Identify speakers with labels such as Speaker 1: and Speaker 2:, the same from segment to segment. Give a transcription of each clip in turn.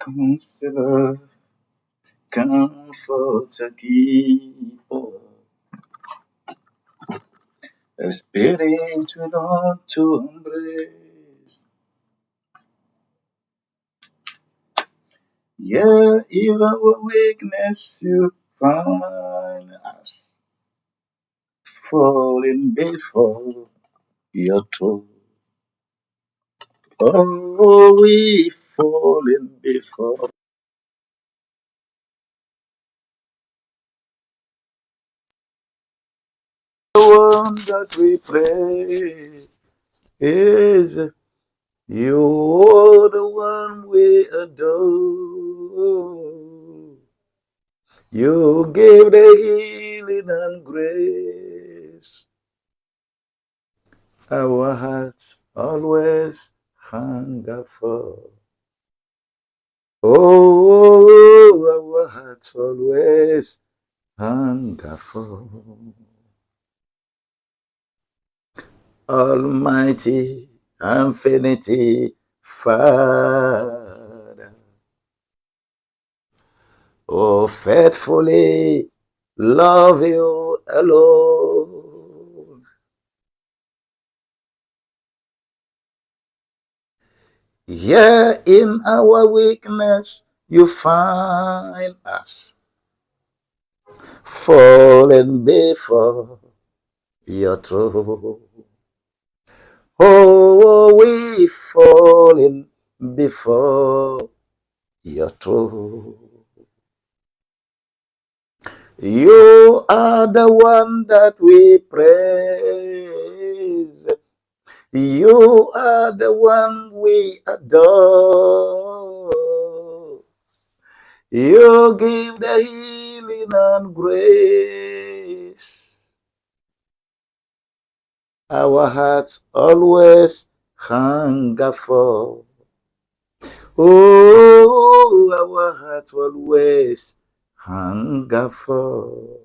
Speaker 1: Counselor, comforter, keeper, a spirit we long to embrace. Yeah, even with weakness you find us falling before your throne. Oh, we falling before the one that we pray is you're the one we adore. You give the healing and grace. Our hearts always hunger for. Oh, our hearts always hunger for. Almighty infinity Father, oh, faithfully love you alone. Yeah, in our weakness, you find us falling before your throne. Oh, we falling before your throne. You are the one that we praise. You are the one we adore. You give the healing and grace. Our hearts always hunger for. Oh, our hearts always hunger for.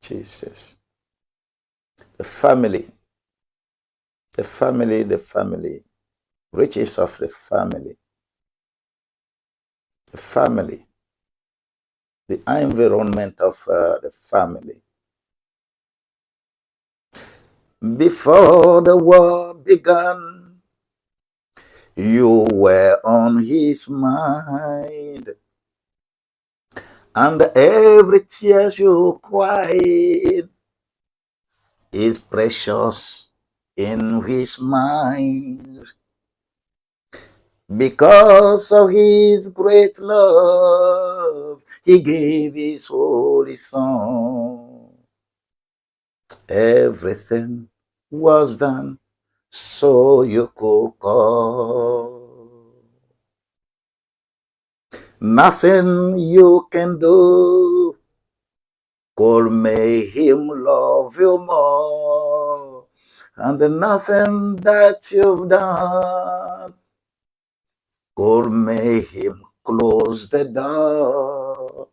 Speaker 1: Jesus. The family, the family, the family. Riches of the family. The family. The environment of the family. Before the war began, you were on his mind, and every tear you cried is precious in his mind. Because of his great love, he gave his holy son. Everything was done so you could call. Nothing you can do could make him love you more. And nothing that you've done could make him close the door.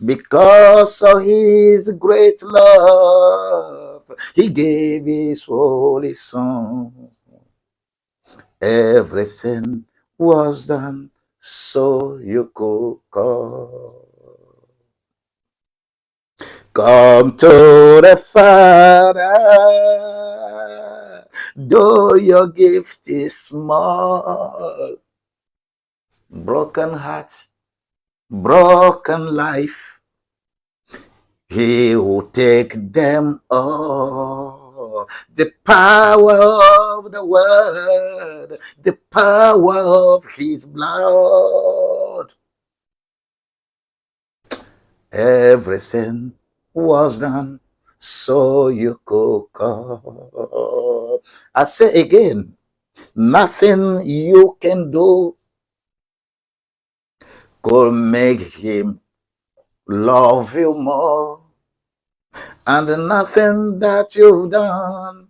Speaker 1: Because of his great love, he gave his holy son. Everything was done so you could come. Come to the Father, though your gift is small. Broken heart, broken life, he will take them all. The power of the word, the power of his blood. Everything was done so you could come. I say again, nothing you can do could make him love you more. And nothing that you've done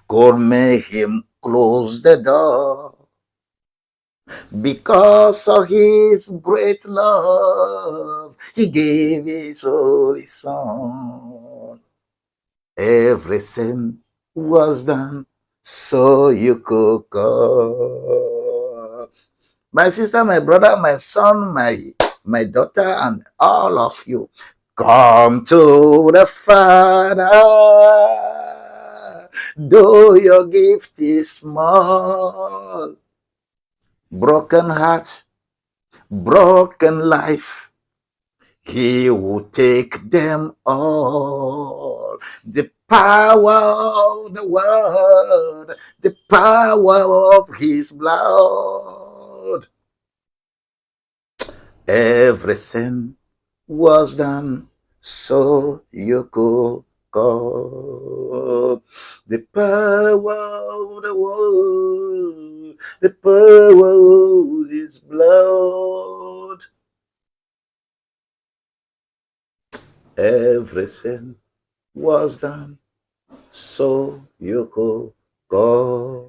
Speaker 1: could make him close the door. Because of his great love, he gave his only son. Everything was done so you could come. My sister, my brother, my son, my daughter, and all of you, come to the Father. Though your gift is small, broken heart, broken life, He will take them all. The power of the word, the power of His blood. Everything was done so you could go. The power of the word, the power of His blood. Everything was done so you could go.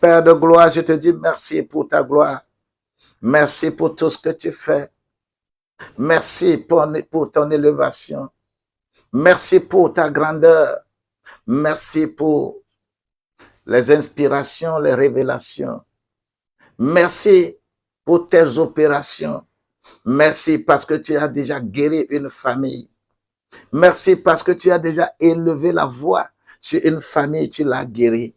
Speaker 1: Père de gloire, je te dis merci pour ta gloire. Merci pour tout ce que tu fais. Merci pour ton élévation. Merci pour ta grandeur. Merci pour les inspirations, les révélations. Merci pour tes opérations. Merci parce que tu as déjà guéri une famille. Merci parce que tu as déjà élevé la voix sur une famille, tu l'as guéri.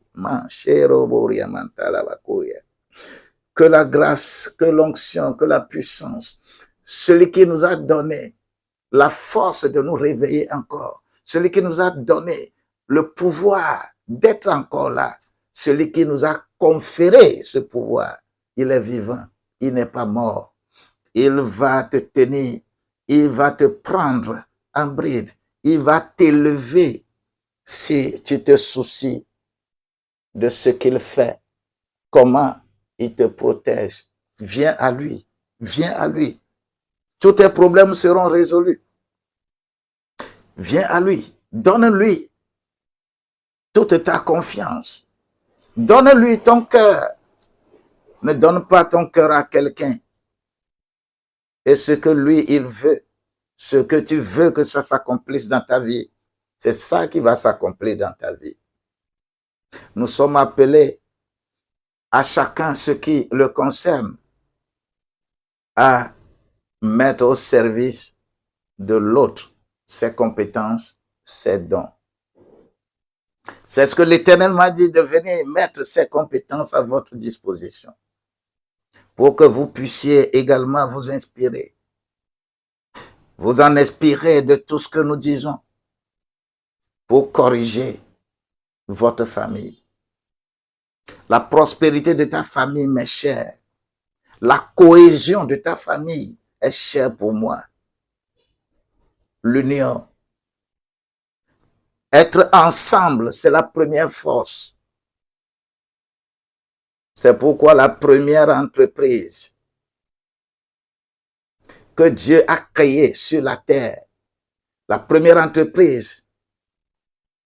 Speaker 1: Que la grâce, que l'onction, que la puissance, celui qui nous a donné la force de nous réveiller encore, celui qui nous a donné le pouvoir d'être encore là, celui qui nous a conféré ce pouvoir, il est vivant, il n'est pas mort. Il va te tenir, il va te prendre en bride, il va t'élever si tu te soucies de ce qu'il fait, comment il te protège. Viens à lui, viens à lui. Tous tes problèmes seront résolus. Viens à lui, donne-lui toute ta confiance. Donne-lui ton cœur. Ne donne pas ton cœur à quelqu'un. Et ce que lui, il veut, ce que tu veux que ça s'accomplisse dans ta vie, c'est ça qui va s'accomplir dans ta vie. Nous sommes appelés à chacun ce qui le concerne à mettre au service de l'autre ses compétences, ses dons. C'est ce que l'Éternel m'a dit, de venir mettre ses compétences à votre disposition pour que vous puissiez également vous inspirer. Vous en inspirer de tout ce que nous disons pour corriger votre famille. La prospérité de ta famille m'est chère. La cohésion de ta famille est chère pour moi. L'union. Être ensemble, c'est la première force. C'est pourquoi la première entreprise que Dieu a créée sur la terre, la première entreprise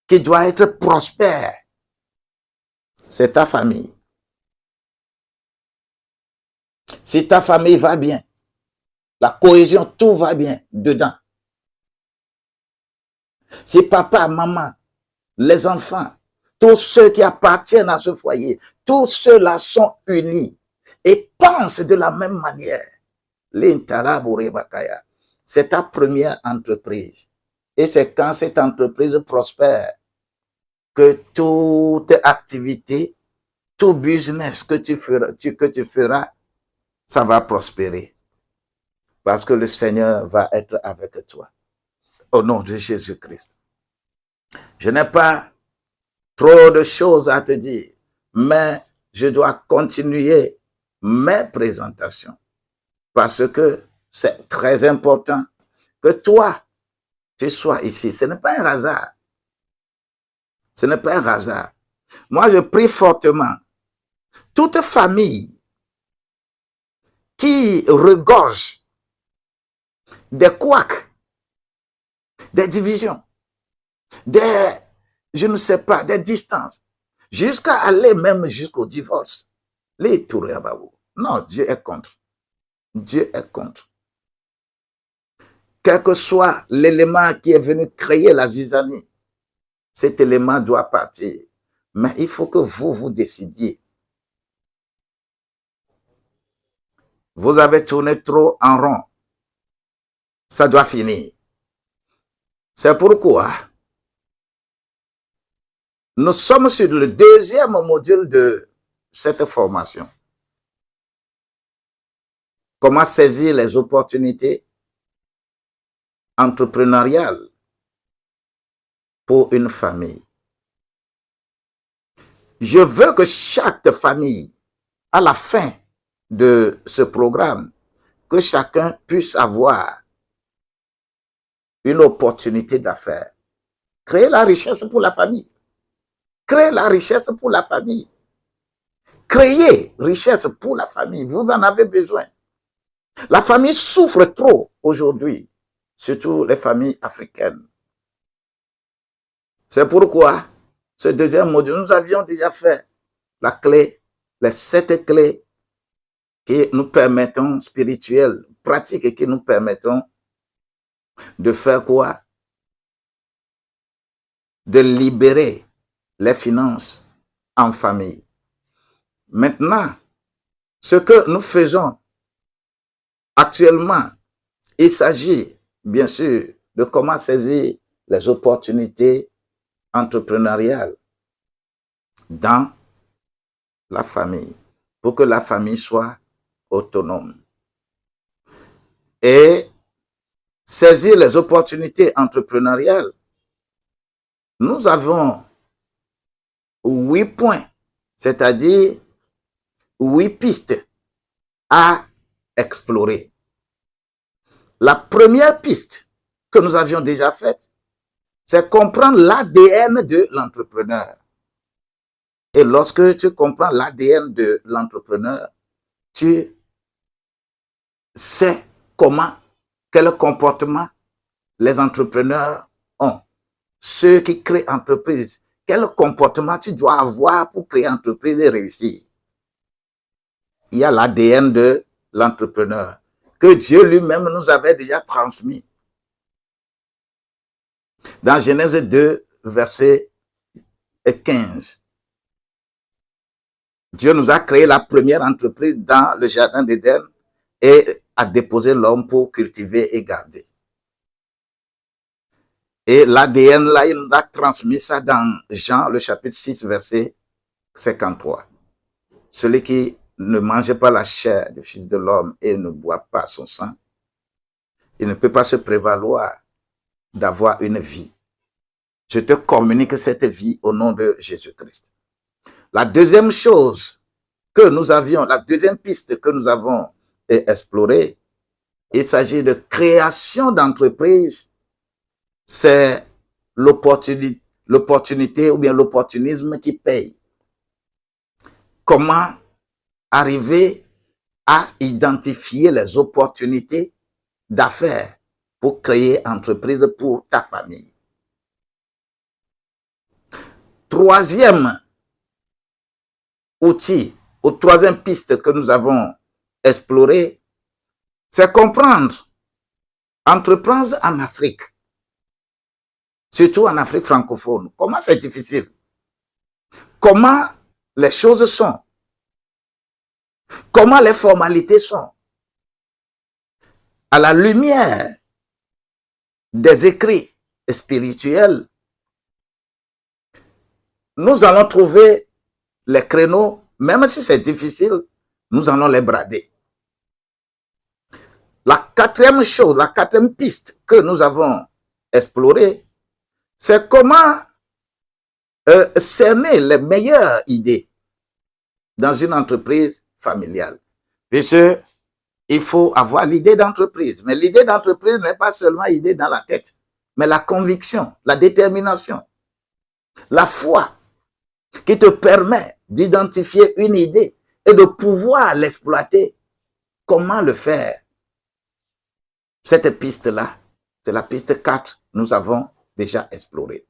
Speaker 1: qui doit être prospère, c'est ta famille. Si ta famille va bien, la cohésion, tout va bien dedans. Si papa, maman, les enfants, tous ceux qui appartiennent à ce foyer, tous ceux-là sont unis et pensent de la même manière. C'est ta première entreprise. Et c'est quand cette entreprise prospère que toute activité, tout business que tu feras, ça va prospérer. Parce que le Seigneur va être avec toi. Au nom de Jésus-Christ. Je n'ai pas trop de choses à te dire, mais je dois continuer mes présentations parce que c'est très important que toi, tu sois ici. Ce n'est pas un hasard. Ce n'est pas un hasard. Moi, je prie fortement. Toute famille qui regorge des couacs, des divisions, je ne sais pas, des distances, jusqu'à aller même jusqu'au divorce. Les Touréababou. Non, Dieu est contre. Dieu est contre. Quel que soit l'élément qui est venu créer la zizanie, cet élément doit partir. Mais il faut que vous décidiez Vous avez tourné trop en rond. Ça doit finir. C'est pourquoi nous sommes sur le deuxième module de cette formation. Comment saisir les opportunités entrepreneuriales pour une famille. Je veux que chaque famille, à la fin de ce programme, que chacun puisse avoir une opportunité d'affaires. Créer la richesse pour la famille. Créer la richesse pour la famille. Créer richesse pour la famille. Vous en avez besoin. La famille souffre trop aujourd'hui, surtout les familles africaines. C'est pourquoi ce deuxième module, nous avions déjà fait la clé, les 7 clés qui nous permettent, spirituelles, pratiques, et qui nous permettent de faire quoi? De libérer les finances en famille. Maintenant, ce que nous faisons actuellement, il s'agit bien sûr de comment saisir les opportunités entrepreneuriales dans la famille pour que la famille soit autonome. Et saisir les opportunités entrepreneuriales, nous avons 8 points, c'est-à-dire 8 pistes à explorer. La première piste que nous avions déjà faite, c'est comprendre l'ADN de l'entrepreneur. Et lorsque tu comprends l'ADN de l'entrepreneur, tu sais comment, quel comportement les entrepreneurs ont. Ceux qui créent entreprise, quel comportement tu dois avoir pour créer entreprise et réussir. Il y a l'ADN de l'entrepreneur que Dieu lui-même nous avait déjà transmis. Dans Genèse 2, verset 15. Dieu nous a créé la première entreprise dans le jardin d'Éden et a déposé l'homme pour cultiver et garder. Et l'ADN, là, il nous a transmis ça dans Jean, le chapitre 6, verset 53. Celui qui ne mange pas la chair du Fils de l'homme et ne boit pas son sang, il ne peut pas se prévaloir d'avoir une vie. Je te communique cette vie au nom de Jésus-Christ. La deuxième chose que nous avions, la deuxième piste que nous avons explorée, il s'agit de création d'entreprise. C'est l'opportunité ou bien l'opportunisme qui paye. Comment arriver à identifier les opportunités d'affaires pour créer entreprise pour ta famille. Troisième outil ou troisième piste que nous avons explorée, c'est comprendre entreprendre en Afrique, surtout en Afrique francophone. Comment c'est difficile? Comment les choses sont? Comment les formalités sont? À la lumière des écrits spirituels, nous allons trouver les créneaux, même si c'est difficile, nous allons les brader. La quatrième chose, la quatrième piste que nous avons explorée, c'est comment cerner les meilleures idées dans une entreprise familiale. Puisque il faut avoir l'idée d'entreprise. Mais l'idée d'entreprise n'est pas seulement l'idée dans la tête, mais la conviction, la détermination, la foi qui te permet d'identifier une idée et de pouvoir l'exploiter. Comment le faire? Cette piste-là, c'est la piste 4, nous avons déjà exploré.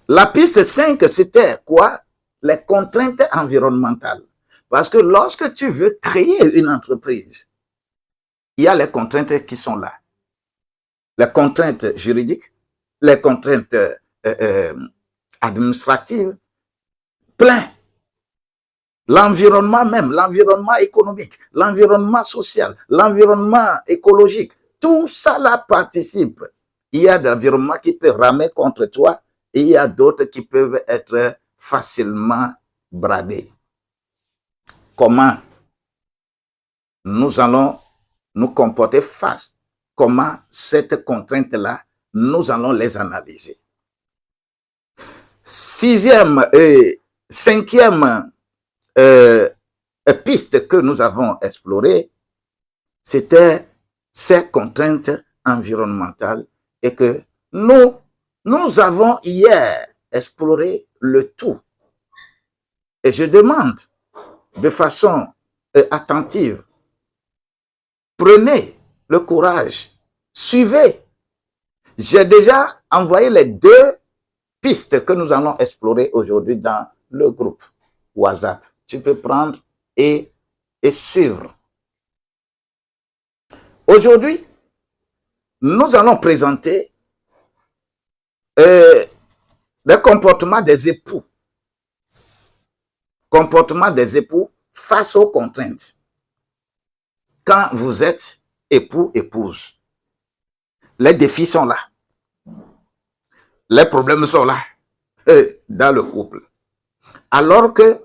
Speaker 1: La piste 5, c'était quoi? Les contraintes environnementales. Parce que lorsque tu veux créer une entreprise, il y a les contraintes qui sont là. Les contraintes juridiques, les contraintes administratives, plein. l'environnement même, l'environnement économique, l'environnement social, l'environnement écologique, tout ça là participe. Il y a des environnements qui peuvent ramer contre toi et il y a d'autres qui peuvent être facilement bradés. Comment nous allons nous comporter face? Comment cette contrainte-là, nous allons les analyser? Sixième et cinquième piste que nous avons explorée, c'était ces contraintes environnementales et que nous avons hier exploré le tout. Et je demande de façon attentive, prenez le courage, suivez. J'ai déjà envoyé les deux pistes que nous allons explorer aujourd'hui dans le groupe WhatsApp. Tu peux prendre et suivre. Aujourd'hui, nous allons présenter le comportement des époux. Comportement des époux face aux contraintes. Quand vous êtes époux, épouse, les défis sont là. Les problèmes sont là dans le couple. Alors que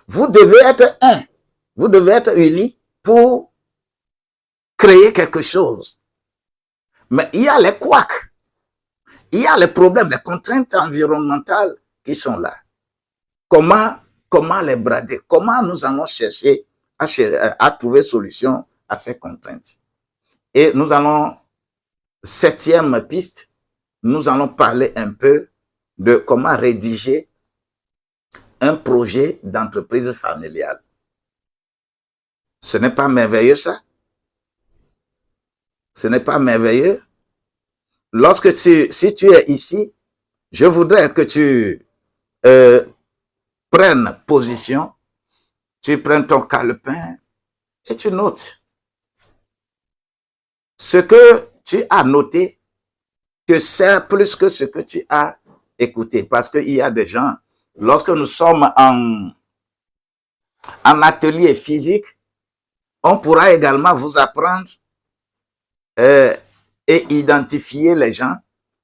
Speaker 1: vous devez être un. Vous devez être unis pour créer quelque chose. Mais il y a les couacs. Il y a les problèmes, les contraintes environnementales qui sont là. Comment les brader? Comment nous allons chercher à trouver solution à ces contraintes? Et nous allons, septième piste, nous allons parler un peu de comment rédiger un projet d'entreprise familiale. Ce n'est pas merveilleux ça? Ce n'est pas merveilleux? Lorsque si tu es ici, je voudrais que tu prennes position, tu prennes ton calepin et tu notes ce que tu as noté te sert plus que ce que tu as écouté. Parce qu'il y a des gens, lorsque nous sommes en atelier physique, on pourra également vous apprendre et identifier les gens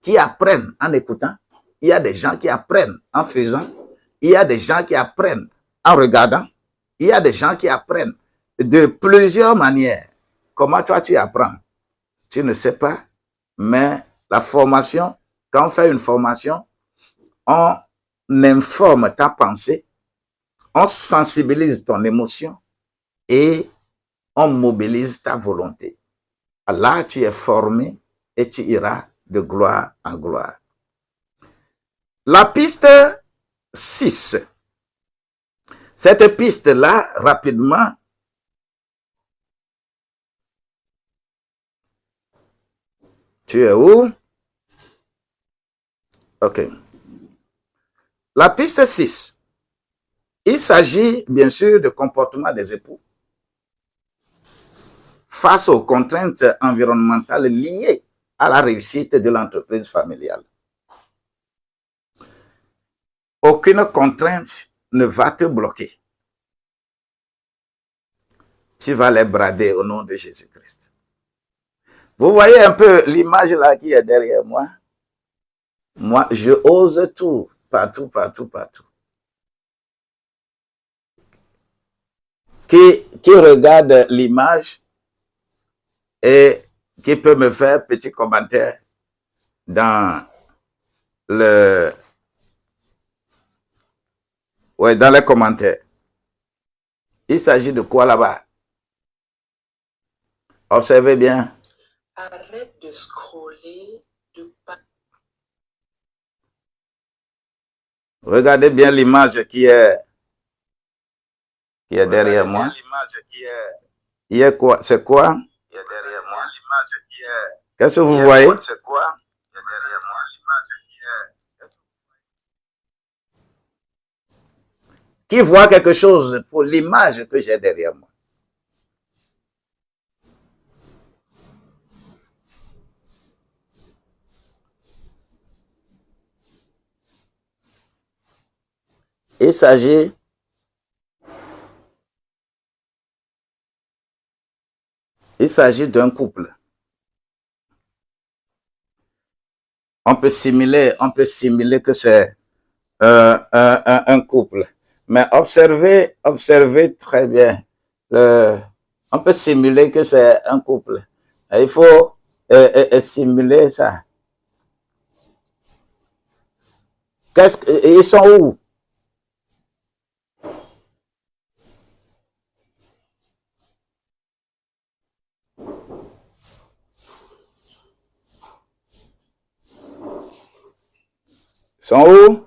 Speaker 1: qui apprennent en écoutant. Il y a des gens qui apprennent en faisant. Il y a des gens qui apprennent en regardant. Il y a des gens qui apprennent de plusieurs manières. Comment toi tu apprends? Tu ne sais pas, mais la formation, quand on fait une formation, on informe ta pensée, on sensibilise ton émotion et on mobilise ta volonté. Là, tu es formé et tu iras de gloire en gloire. La piste 6. Cette piste-là, rapidement, tu es où? OK. La piste 6. Il s'agit bien sûr de comportement des époux face aux contraintes environnementales liées à la réussite de l'entreprise familiale. Aucune contrainte ne va te bloquer. Tu vas les brader au nom de Jésus-Christ. Vous voyez un peu l'image là qui est derrière moi? Moi, je ose tout, partout, partout, partout. Qui regarde l'image et qui peut me faire petit commentaire dans dans les commentaires. Il s'agit de quoi là-bas? Observez bien.
Speaker 2: Arrête de scroller, de pas.
Speaker 1: Regardez bien l'image qui est derrière moi. Il y a quoi? C'est quoi?
Speaker 2: Il y a derrière moi l'image qui est.
Speaker 1: Qu'est-ce que vous voyez?
Speaker 2: C'est quoi? Il y a derrière moi l'image qui est.
Speaker 1: Qui voit quelque chose pour l'image que j'ai derrière moi? Il s'agit Il s'agit d'un couple. On peut simuler que c'est un couple. Mais observez très bien. On peut simuler que c'est un couple. Il faut simuler ça. Ils sont où? Ils sont où?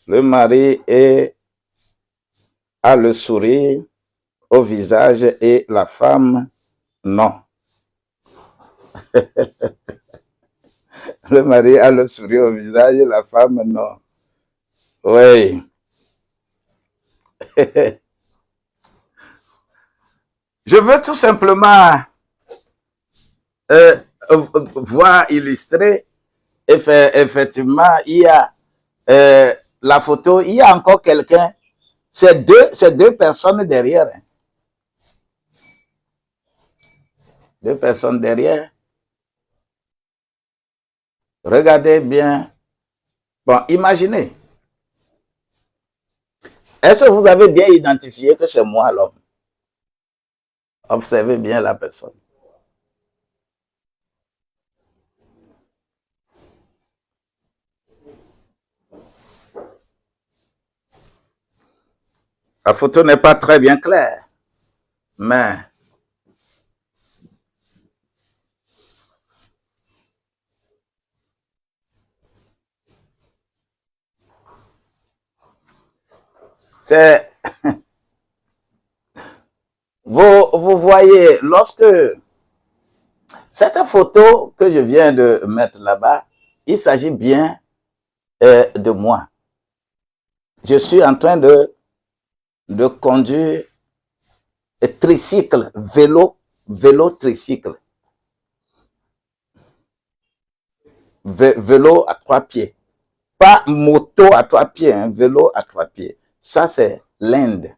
Speaker 1: Le mari a le sourire au visage et la femme, non. Le mari a le sourire au visage et la femme, non. Oui. Je veux tout simplement voir illustrer. Effectivement, il y a la photo, il y a encore quelqu'un. C'est deux personnes derrière. Deux personnes derrière. Regardez bien. Bon, imaginez. Est-ce que vous avez bien identifié que c'est moi l'homme? Observez bien la personne. La photo n'est pas très bien claire, mais c'est... Vous voyez, lorsque cette photo que je viens de mettre là-bas, il s'agit bien de moi. Je suis en train de conduire tricycle, vélo tricycle. Vélo à 3 pieds. Pas moto à 3 pieds, hein, vélo à 3 pieds. Ça, c'est l'Inde.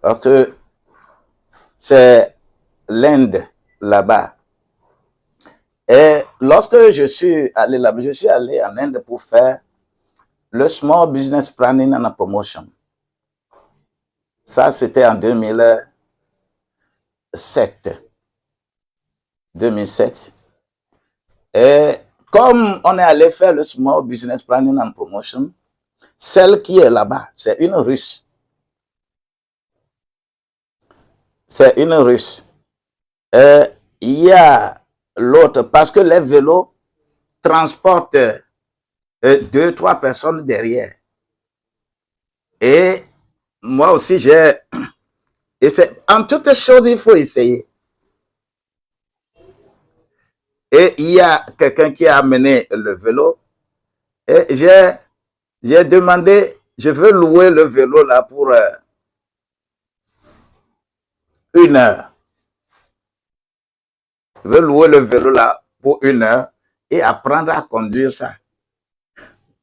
Speaker 1: Parce que c'est l'Inde là-bas. Et lorsque je suis allé là-bas, je suis allé en Inde pour faire le Small Business Planning and Promotion. Ça, c'était en 2007. 2007. Et comme on est allé faire le Small Business Planning and Promotion, celle qui est là-bas, c'est une Russe. C'est une Russe. Et il y a l'autre, parce que les vélos transportent 2-3 personnes derrière. Et moi aussi, j'ai... Et c'est en toutes choses, il faut essayer. Et il y a quelqu'un qui a amené le vélo. Et j'ai demandé, je veux louer le vélo là pour 1 heure. Je veux louer le vélo là pour 1 heure et apprendre à conduire ça.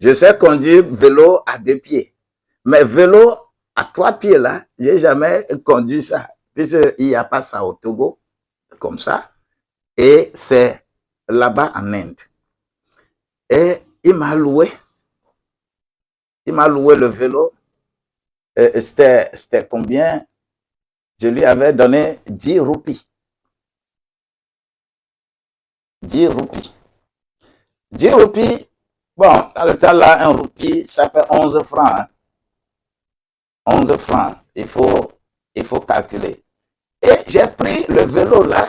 Speaker 1: Je sais conduire vélo à 2 pieds. Mais vélo à 3 pieds là, j'ai jamais conduit ça. Puisqu'il n'y a pas ça au Togo, comme ça. Et c'est là-bas en Inde. Et il m'a loué. Il m'a loué le vélo. C'était combien? Je lui avais donné 10 roupies. 10 roupies. 10 roupies. Bon, dans le temps là, 1 roupie, ça fait 11 francs. Hein. 11 francs. Il faut calculer. Et j'ai pris le vélo là.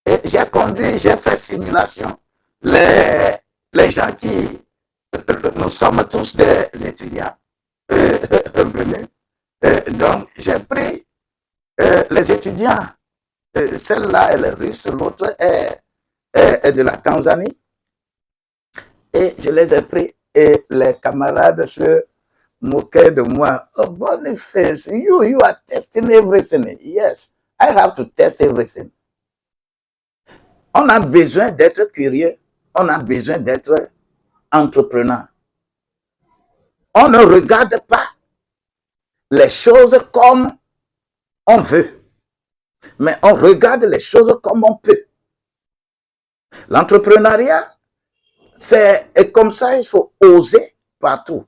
Speaker 1: Et j'ai conduit, j'ai fait simulation. Les gens qui... Nous sommes tous des étudiants venus. Donc, j'ai pris les étudiants. Celle-là, elle est russe, l'autre est de la Tanzanie. Et je les ai pris. Et les camarades se moquaient de moi. Oh, Boniface, you are testing everything. Yes, I have to test everything. On a besoin d'être curieux. On a besoin d'être entrepreneur. On ne regarde pas les choses comme on veut, mais on regarde les choses comme on peut. L'entrepreneuriat, c'est comme ça, il faut oser partout.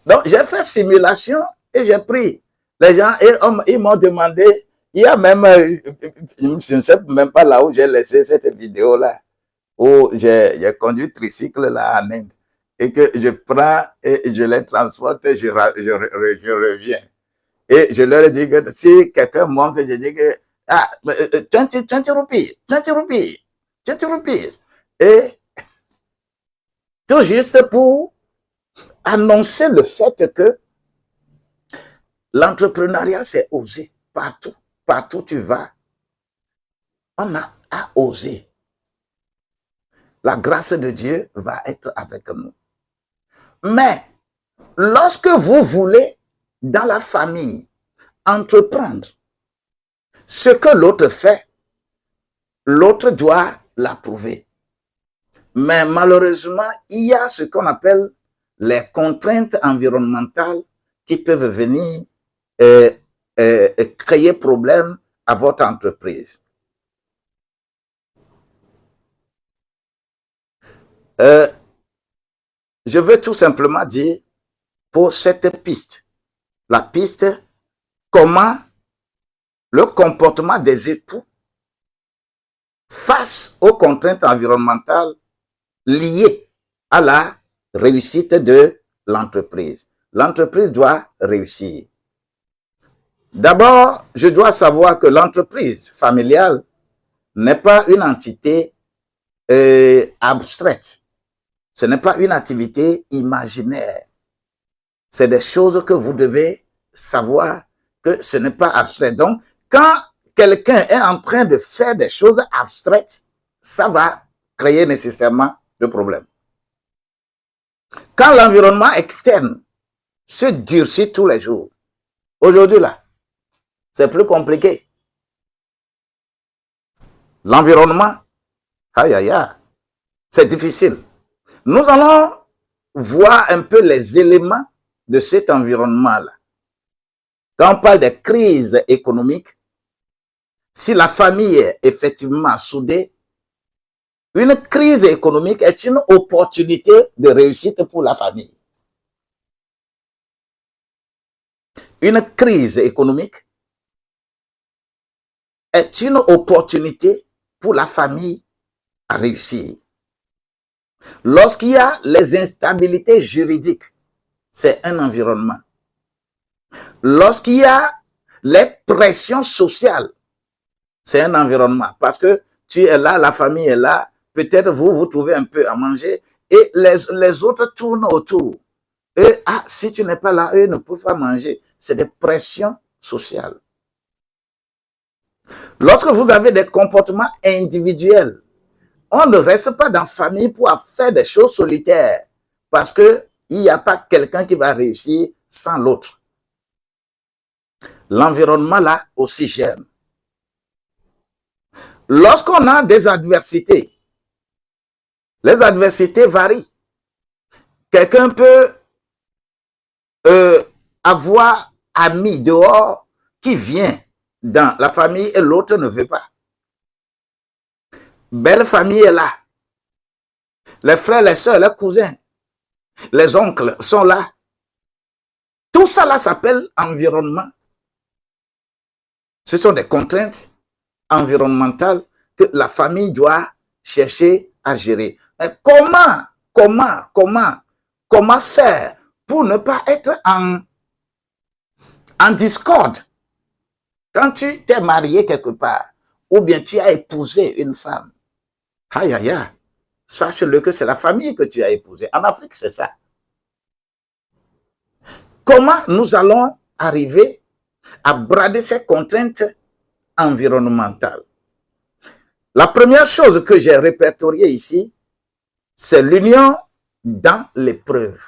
Speaker 1: Donc, j'ai fait simulation et j'ai pris les gens et ils m'ont demandé, il y a même, je ne sais même pas là où j'ai laissé cette vidéo-là, où j'ai conduit tricycle là en Inde et que je prends et je les transporte et je reviens. Et je leur ai dit que si quelqu'un monte, je dis que, 20 roupies, 20 roupies, 20 roupies. Et tout juste pour annoncer le fait que l'entrepreneuriat, c'est oser partout. Partout où tu vas, on a à oser. La grâce de Dieu va être avec nous. Mais lorsque vous voulez, dans la famille, entreprendre, ce que l'autre fait, l'autre doit l'approuver. Mais malheureusement, il y a ce qu'on appelle les contraintes environnementales qui peuvent venir créer problème à votre entreprise. Je veux tout simplement dire pour cette piste, la piste, comment le comportement des époux face aux contraintes environnementales liées à la réussite de l'entreprise. L'entreprise doit réussir. D'abord, je dois savoir que l'entreprise familiale n'est pas une entité abstraite. Ce n'est pas une activité imaginaire. C'est des choses que vous devez savoir que ce n'est pas abstrait. Donc, quand quelqu'un est en train de faire des choses abstraites, ça va créer nécessairement de problèmes. Quand l'environnement externe se durcit tous les jours, aujourd'hui là, c'est plus compliqué. L'environnement, aïe aïe aïe, c'est difficile. Nous allons voir un peu les éléments de cet environnement-là. Quand on parle de crise économique, si la famille est effectivement soudée, une crise économique est une opportunité de réussite pour la famille. Une crise économique est une opportunité pour la famille à réussir. Lorsqu'il y a les instabilités juridiques, c'est un environnement. Lorsqu'il y a les pressions sociales, c'est un environnement. Parce que tu es là, la famille est là, peut-être vous trouvez un peu à manger et les autres tournent autour. Et si tu n'es pas là, eux ne peuvent pas manger. C'est des pressions sociales. Lorsque vous avez des comportements individuels, on ne reste pas dans la famille pour faire des choses solitaires parce qu'il n'y a pas quelqu'un qui va réussir sans l'autre. L'environnement là aussi gêne. Lorsqu'on a des adversités, les adversités varient. Quelqu'un peut avoir ami dehors qui vient dans la famille et l'autre ne veut pas. Belle famille est là. Les frères, les soeurs, les cousins, les oncles sont là. Tout ça là s'appelle environnement. Ce sont des contraintes environnementales que la famille doit chercher à gérer. Mais comment faire pour ne pas être en discorde quand tu t'es marié quelque part ou bien tu as épousé une femme? Aïe, aïe, aïe. Sache-le que c'est la famille que tu as épousée. En Afrique, c'est ça. Comment nous allons arriver à brader ces contraintes environnementales? La première chose que j'ai répertoriée ici, c'est l'union dans l'épreuve.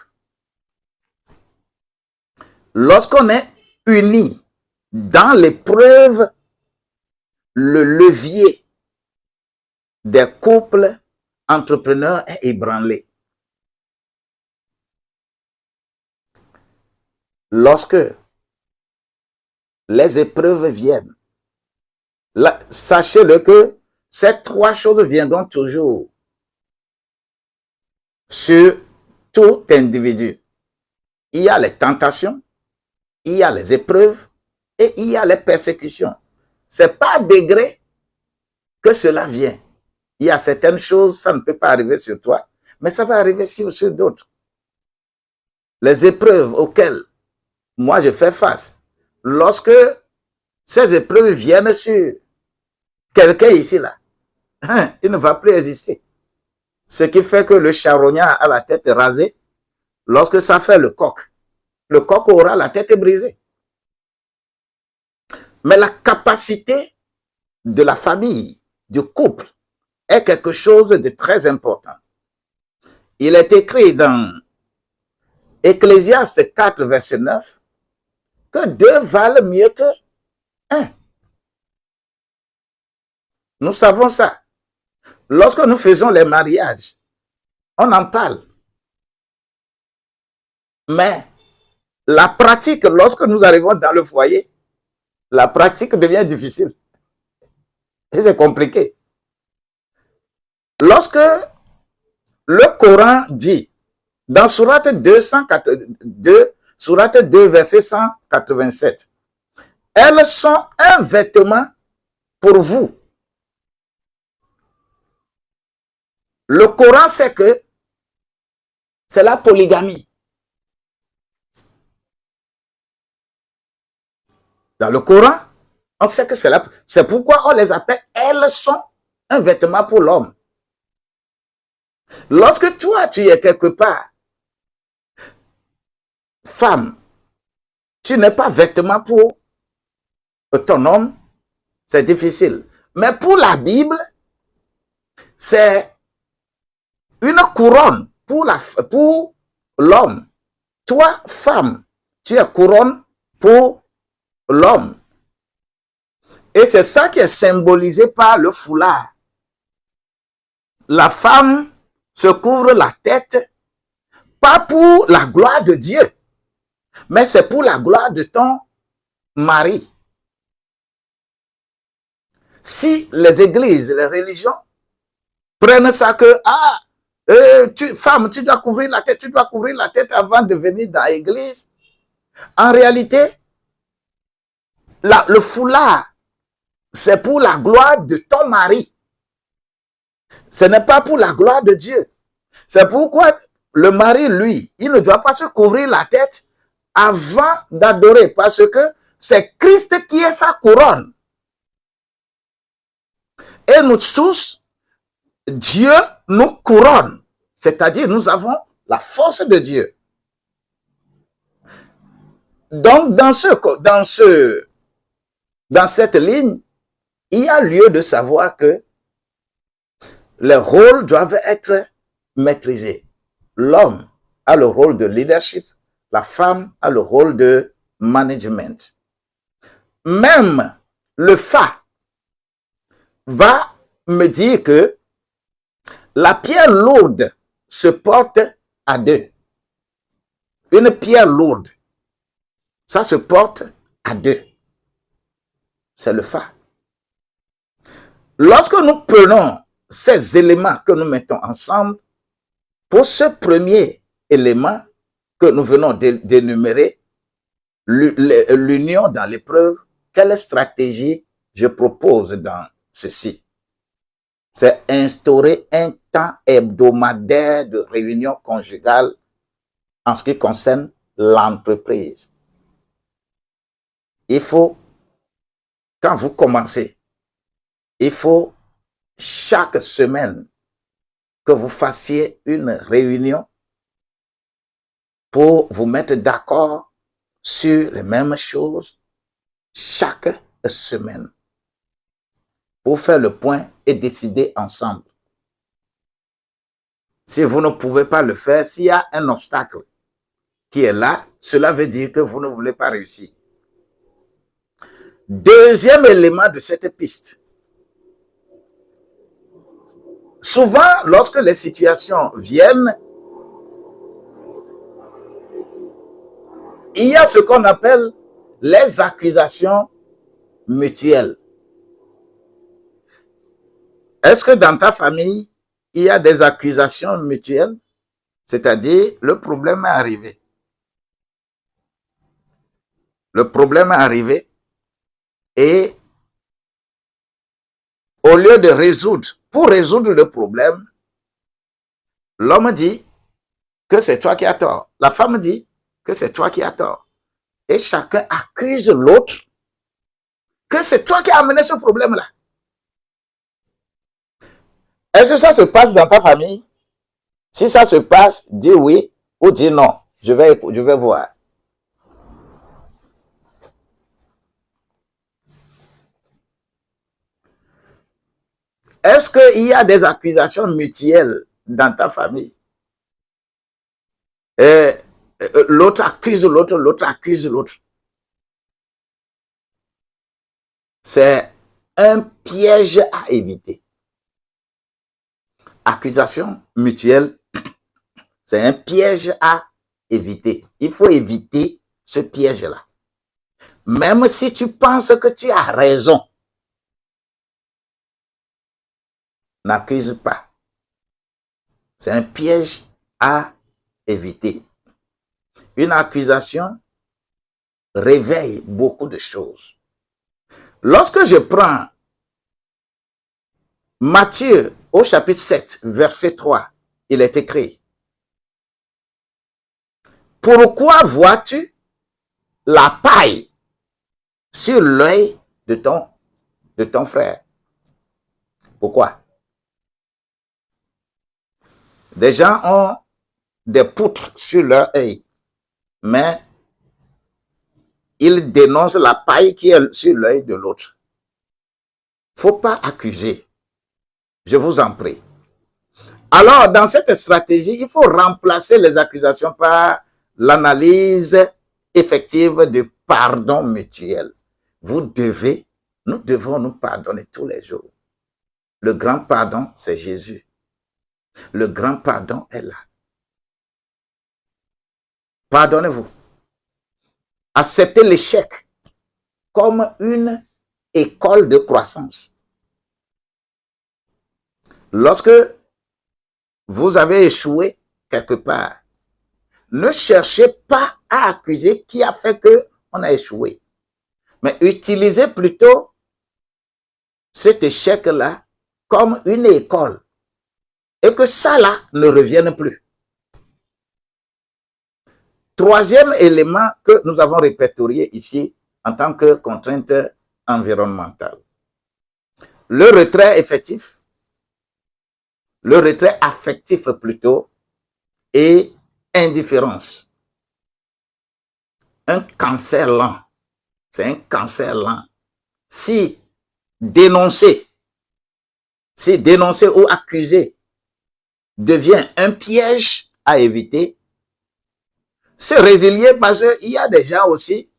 Speaker 1: Lorsqu'on est unis dans l'épreuve, le levier des couples entrepreneurs est ébranlé. lorsque les épreuves viennent, sachez-le que ces trois choses viendront toujours sur tout individu. Il y a les tentations, il y a les épreuves et il y a les persécutions. C'est par degré que cela vient. Il y a certaines choses, ça ne peut pas arriver sur toi, mais ça va arriver sur d'autres. Les épreuves auxquelles moi je fais face, lorsque ces épreuves viennent sur quelqu'un ici, là, il ne va plus exister. Ce qui fait que le charognard a la tête rasée, lorsque ça fait le coq aura la tête brisée. Mais la capacité de la famille, du couple, est quelque chose de très important. Il est écrit dans Ecclésiaste 4, verset 9, que 2 valent mieux que 1. Nous savons ça. Lorsque nous faisons les mariages, on en parle. Mais la pratique, lorsque nous arrivons dans le foyer, la pratique devient difficile. Et c'est compliqué. Lorsque le Coran dit, dans Sourate 2, verset 187, elles sont un vêtement pour vous. Le Coran sait que c'est la polygamie. Dans le Coran, on sait que c'est pourquoi on les appelle, elles sont un vêtement pour l'homme. Lorsque toi, tu es quelque part, femme, tu n'es pas vêtement pour ton homme, c'est difficile. Mais pour la Bible, c'est une couronne pour l'homme. Toi, femme, tu es couronne pour l'homme. Et c'est ça qui est symbolisé par le foulard. La femme se couvre la tête, pas pour la gloire de Dieu, mais c'est pour la gloire de ton mari. Si les églises, les religions prennent ça que, femme, tu dois couvrir la tête avant de venir dans l'église, en réalité, le foulard, c'est pour la gloire de ton mari. Ce n'est pas pour la gloire de Dieu. C'est pourquoi le mari, lui, il ne doit pas se couvrir la tête avant d'adorer, parce que c'est Christ qui est sa couronne. Et nous tous, Dieu nous couronne. C'est-à-dire, nous avons la force de Dieu. Donc, dans cette ligne, il y a lieu de savoir que les rôles doivent être maîtrisés. L'homme a le rôle de leadership, la femme a le rôle de management. Même le Fa va me dire que la pierre lourde se porte à 2. Une pierre lourde, ça se porte à 2. C'est le Fa. Lorsque nous prenons ces éléments que nous mettons ensemble, pour ce premier élément que nous venons d'énumérer, l'union dans l'épreuve, quelle stratégie je propose dans ceci? C'est instaurer un temps hebdomadaire de réunion conjugale en ce qui concerne l'entreprise. Il faut, quand vous commencez, il faut chaque semaine que vous fassiez une réunion pour vous mettre d'accord sur les mêmes choses chaque semaine, pour faire le point et décider ensemble. Si vous ne pouvez pas le faire, s'il y a un obstacle qui est là, cela veut dire que vous ne voulez pas réussir. Deuxième élément de cette piste. Souvent, lorsque les situations viennent, il y a ce qu'on appelle les accusations mutuelles. Est-ce que dans ta famille, il y a des accusations mutuelles? C'est-à-dire, le problème est arrivé. Le problème est arrivé et au lieu de résoudre, pour résoudre le problème, l'homme dit que c'est toi qui as tort. La femme dit que c'est toi qui as tort. Et chacun accuse l'autre que c'est toi qui as amené ce problème-là. Est-ce que ça se passe dans ta famille? Si ça se passe, dis oui ou dis non. Je vais voir. Est-ce qu'il y a des accusations mutuelles dans ta famille? L'autre accuse l'autre, l'autre accuse l'autre. C'est un piège à éviter. Accusation mutuelle, c'est un piège à éviter. Il faut éviter ce piège-là. Même si tu penses que tu as raison, n'accuse pas. C'est un piège à éviter. Une accusation réveille beaucoup de choses. Lorsque je prends Matthieu au chapitre 7, verset 3, il est écrit: pourquoi vois-tu la paille sur l'œil de ton frère? Pourquoi? Des gens ont des poutres sur leur œil, mais ils dénoncent la paille qui est sur l'œil de l'autre. Faut pas accuser. Je vous en prie. Alors, dans cette stratégie, il faut remplacer les accusations par l'analyse effective du pardon mutuel. Nous devons nous pardonner tous les jours. Le grand pardon, c'est Jésus. Le grand pardon est là. Pardonnez-vous. Acceptez l'échec comme une école de croissance. Lorsque vous avez échoué quelque part, ne cherchez pas à accuser qui a fait qu'on a échoué, mais utilisez plutôt cet échec-là comme une école et que ça là ne revienne plus. Troisième élément que nous avons répertorié ici en tant que contrainte environnementale. Le retrait effectif, le retrait affectif plutôt, et indifférence. Un cancer lent. C'est un cancer lent. Si dénoncer ou accuser devient un piège à éviter, se résilier parce qu'il y a des gens aussi,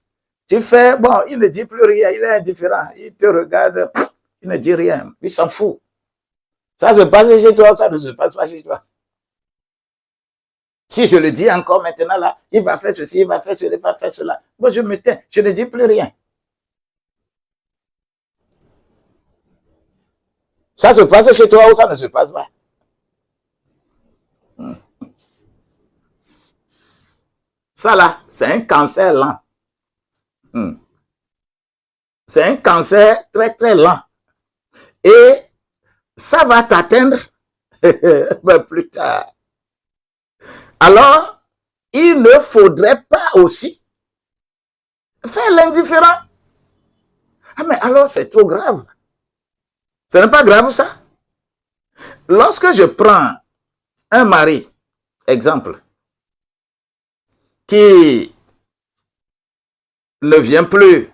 Speaker 1: tu fais, bon, il ne dit plus rien, il est indifférent, il te regarde, il ne dit rien, il s'en fout. Ça se passe chez toi, ça ne se passe pas chez toi. Si je le dis encore maintenant là, il va faire ceci, il va faire cela, il va faire cela. Moi, je me tais, je ne dis plus rien. Ça se passe chez toi ou ça ne se passe pas? Ça là, c'est un cancer lent. C'est un cancer très très lent. Et ça va t'atteindre plus tard. Alors, il ne faudrait pas aussi faire l'indifférent. Ah mais alors c'est trop grave. Ce n'est pas grave ça. Lorsque je prends un mari, exemple, qui ne vient plus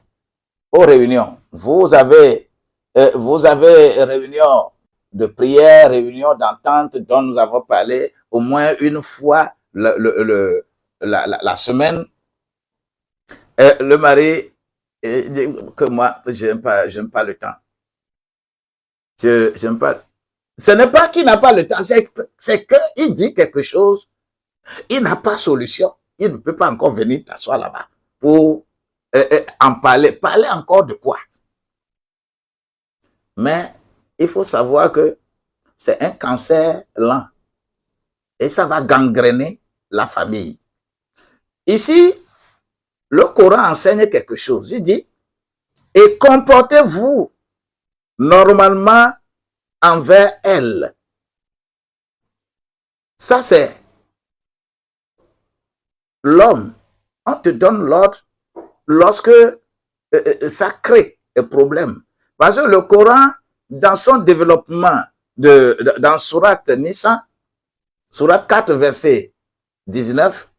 Speaker 1: aux réunions, vous avez réunion de prière, réunion d'entente dont nous avons parlé au moins une fois la semaine. Le mari dit que moi, j'aime pas le temps. J'aime pas. Ce n'est pas qu'il n'a pas le temps, c'est qu'il dit quelque chose, il n'a pas solution. il ne peut pas encore venir t'asseoir là-bas pour en parler. Parler encore de quoi? Mais il faut savoir que c'est un cancer lent et ça va gangréner la famille. Ici, le Coran enseigne quelque chose. Il dit, et comportez-vous normalement envers elle. Ça, c'est l'homme. On te donne l'ordre lorsque ça crée un problème. Parce que le Coran, dans son développement, dans Surat Nisa, Surat 4, verset 19,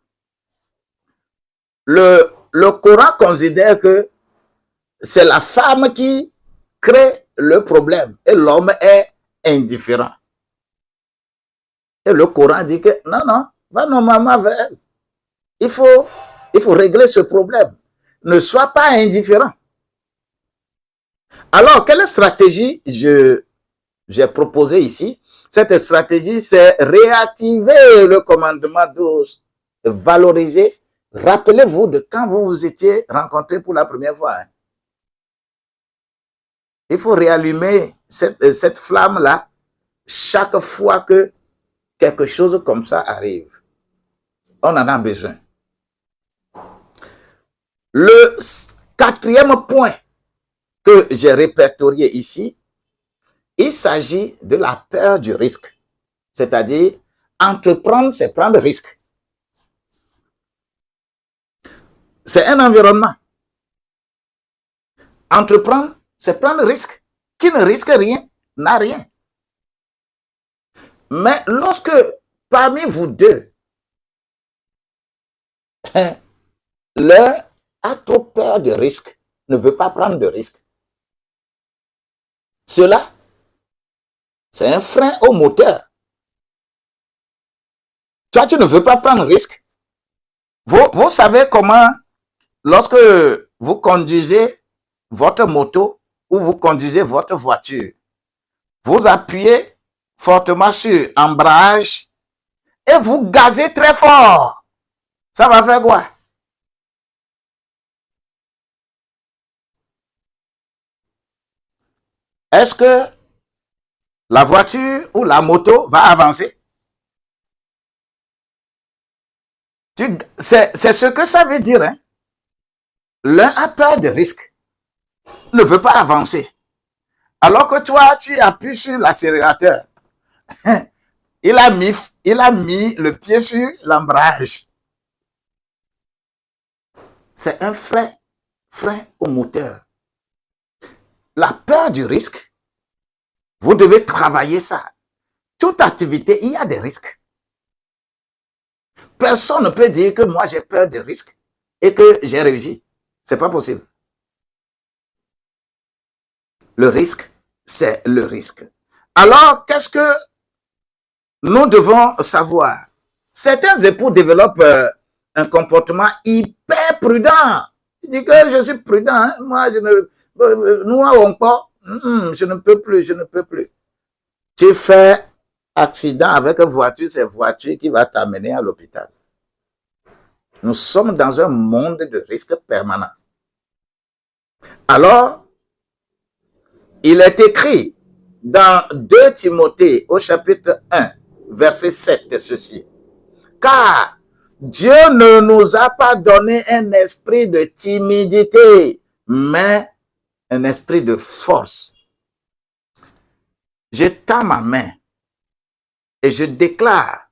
Speaker 1: le Coran considère que c'est la femme qui crée le problème et l'homme est indifférent. Et le Coran dit que non, va normalement vers elle. Il faut régler ce problème. Ne sois pas indifférent. Alors, quelle stratégie j'ai proposé ici? Cette stratégie, c'est réactiver le commandement 12, valoriser. Rappelez-vous de quand vous vous étiez rencontrés pour la première fois. Hein. Il faut réallumer cette flamme-là chaque fois que quelque chose comme ça arrive. On en a besoin. Le quatrième point que j'ai répertorié ici, il s'agit de la peur du risque. C'est-à-dire, entreprendre, c'est prendre risque. C'est un environnement. Entreprendre, c'est prendre risque. Qui ne risque rien, n'a rien. Mais lorsque, parmi vous deux, l'un a trop peur de risque, ne veut pas prendre de risque, cela, c'est un frein au moteur. Toi, tu ne veux pas prendre risque. Vous savez comment, lorsque vous conduisez votre moto ou vous conduisez votre voiture, vous appuyez fortement sur embrayage et vous gazez très fort. Ça va faire quoi? Est-ce que la voiture ou la moto va avancer? C'est ce que ça veut dire. Hein? L'un a peur de risque, ne veut pas avancer. Alors que toi, tu appuies sur l'accélérateur. Il a mis le pied sur l'embrayage. C'est un frein au moteur. La peur du risque, vous devez travailler ça. Toute activité, il y a des risques. Personne ne peut dire que moi j'ai peur des risques et que j'ai réussi. C'est pas possible. Le risque, c'est le risque. Alors, qu'est-ce que nous devons savoir? Certains époux développent un comportement hyper prudent. Il dit que je suis prudent, hein? Moi nous encore, je ne peux plus. Tu fais accident avec une voiture, c'est voiture qui va t'amener à l'hôpital. Nous sommes dans un monde de risques permanents. Alors, il est écrit dans 2 Timothée au chapitre 1, verset 7, ceci. Car Dieu ne nous a pas donné un esprit de timidité, mais un esprit de force. Je tends ma main et je déclare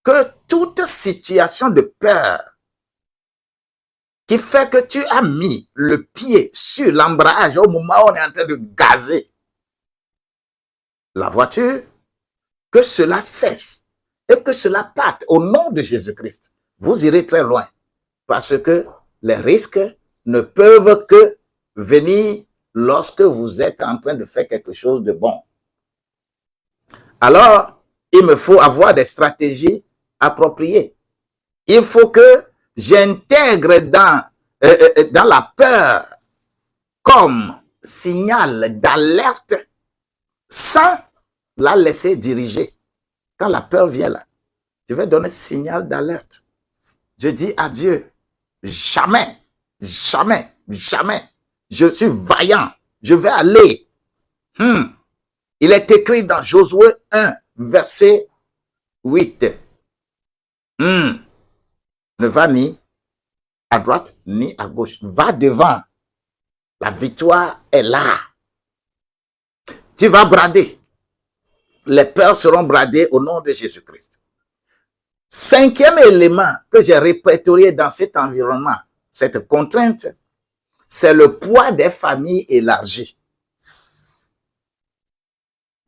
Speaker 1: que toute situation de peur qui fait que tu as mis le pied sur l'embrayage au moment où on est en train de gazer la voiture, que cela cesse et que cela parte au nom de Jésus-Christ. Vous irez très loin parce que les risques ne peuvent que venir lorsque vous êtes en train de faire quelque chose de bon. Alors, il me faut avoir des stratégies appropriées. Il faut que j'intègre dans la peur comme signal d'alerte sans la laisser diriger. Quand la peur vient là, je vais donner signal d'alerte. Je dis à Dieu, jamais, jamais, jamais. Je suis vaillant. Je vais aller. Il est écrit dans Josué 1, verset 8. Ne va ni à droite ni à gauche. Va devant. La victoire est là. Tu vas brader. Les peurs seront bradées au nom de Jésus-Christ. Cinquième élément que j'ai répertorié dans cet environnement, cette contrainte, c'est le poids des familles élargies.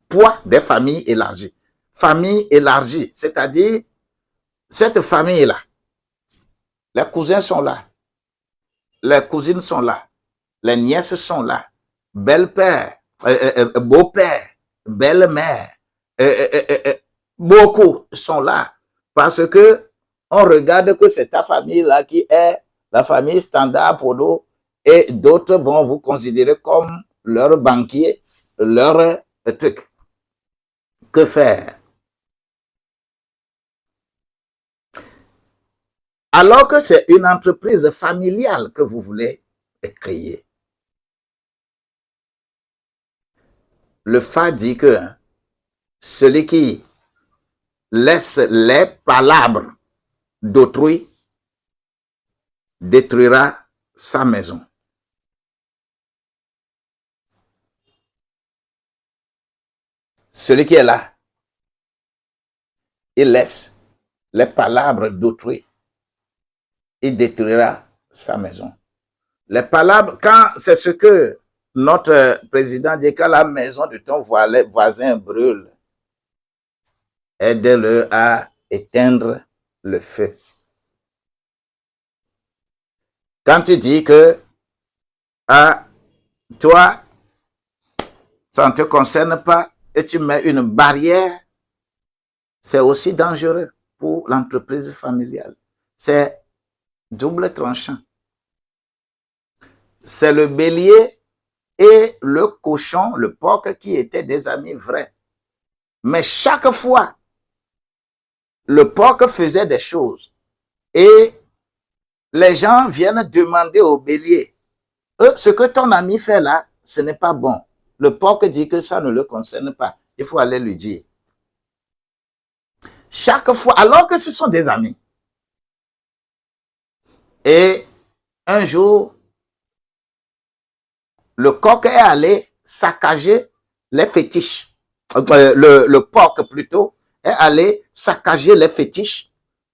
Speaker 1: Poids des familles élargies. Famille élargie, c'est-à-dire cette famille-là. Les cousins sont là. Les cousines sont là. Les nièces sont là. Belle-père, beau-père, belle-mère, beaucoup sont là. Parce que on regarde que c'est ta famille-là qui est la famille standard pour nous et d'autres vont vous considérer comme leur banquier, leur truc. Que faire? Alors que c'est une entreprise familiale que vous voulez créer. Le Fa dit que celui qui laisse les palabres d'autrui détruira sa maison. Celui qui est là, il laisse les palabres d'autrui, il détruira sa maison. Les palabres, quand c'est ce que notre président dit, quand la maison de ton voisin brûle, aide-le à éteindre le feu. Quand tu dis que toi, ça ne te concerne pas et tu mets une barrière, c'est aussi dangereux pour l'entreprise familiale. C'est double tranchant. C'est le bélier et le cochon, le porc qui étaient des amis vrais. Mais chaque fois, le porc faisait des choses et les gens viennent demander au bélier, ce que ton ami fait là, ce n'est pas bon. Le porc dit que ça ne le concerne pas. Il faut aller lui dire. Chaque fois, alors que ce sont des amis. Et un jour, le coq est allé saccager les fétiches. Le porc plutôt est allé saccager les fétiches,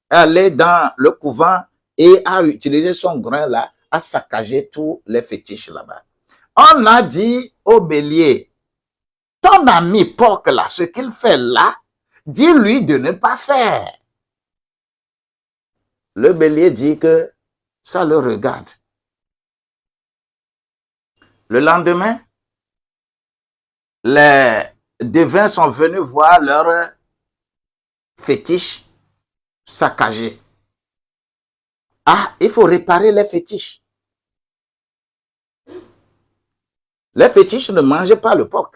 Speaker 1: est allé dans le couvent et a utilisé son grain là, à saccager tous les fétiches là-bas. On a dit au bélier, ton ami porc là, ce qu'il fait là, dis-lui de ne pas faire. Le bélier dit que ça le regarde. Le lendemain, les devins sont venus voir leur fétiche saccagé. Ah, il faut réparer les fétiches. Les fétiches ne mangent pas le porc.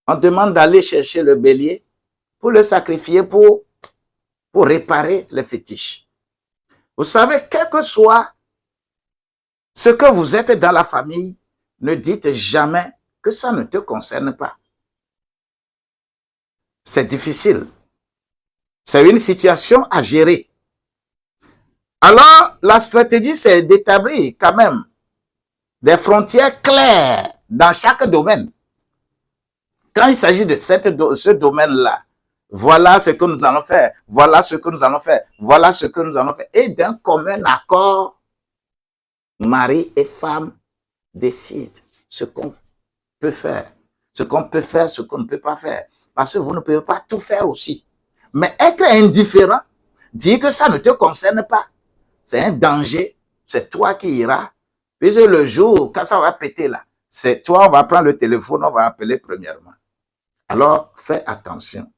Speaker 1: On demande d'aller chercher le bélier pour le sacrifier pour réparer les fétiches. Vous savez, quel que soit ce que vous êtes dans la famille, ne dites jamais que ça ne te concerne pas. C'est difficile. C'est une situation à gérer. Alors, la stratégie, c'est d'établir quand même des frontières claires dans chaque domaine. Quand il s'agit de ce domaine-là, voilà ce que nous allons faire, voilà ce que nous allons faire, voilà ce que nous allons faire. Et d'un commun accord, mari et femme décident ce qu'on peut faire, ce qu'on peut faire, ce qu'on ne peut pas faire. Parce que vous ne pouvez pas tout faire aussi. Mais être indifférent, dire que ça ne te concerne pas, c'est un danger, c'est toi qui iras. Puis le jour, quand ça va péter là, c'est toi, on va prendre le téléphone, on va appeler premièrement. Alors, fais attention.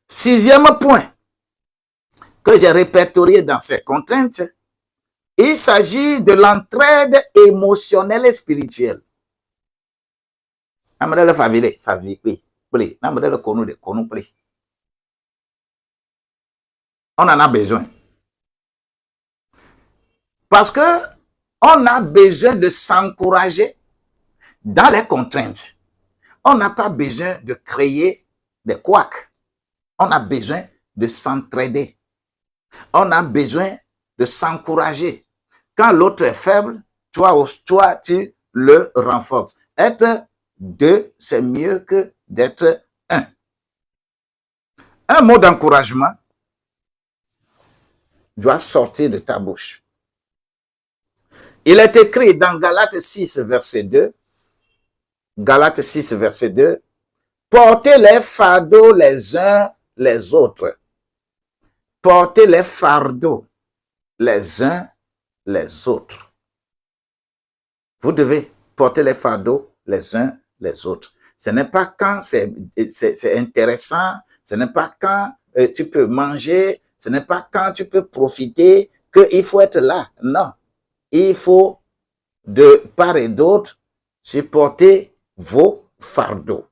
Speaker 1: Sixième point que j'ai répertorié dans ces contraintes, il s'agit de l'entraide émotionnelle et spirituelle. On en a besoin. Parce que on a besoin de s'encourager dans les contraintes. On n'a pas besoin de créer des couacs. On a besoin de s'entraider. On a besoin de s'encourager. Quand l'autre est faible, toi, tu le renforces. Être deux, c'est mieux que d'être un. Un mot d'encouragement doit sortir de ta bouche. Il est écrit dans Galates 6, verset 2, Galates 6, verset 2, portez les fardeaux les uns les autres. Portez les fardeaux les uns les autres. Vous devez porter les fardeaux les uns les autres. Ce n'est pas quand c'est intéressant, ce n'est pas quand tu peux manger, ce n'est pas quand tu peux profiter qu'il faut être là. Non, il faut de part et d'autre supporter vos fardeaux.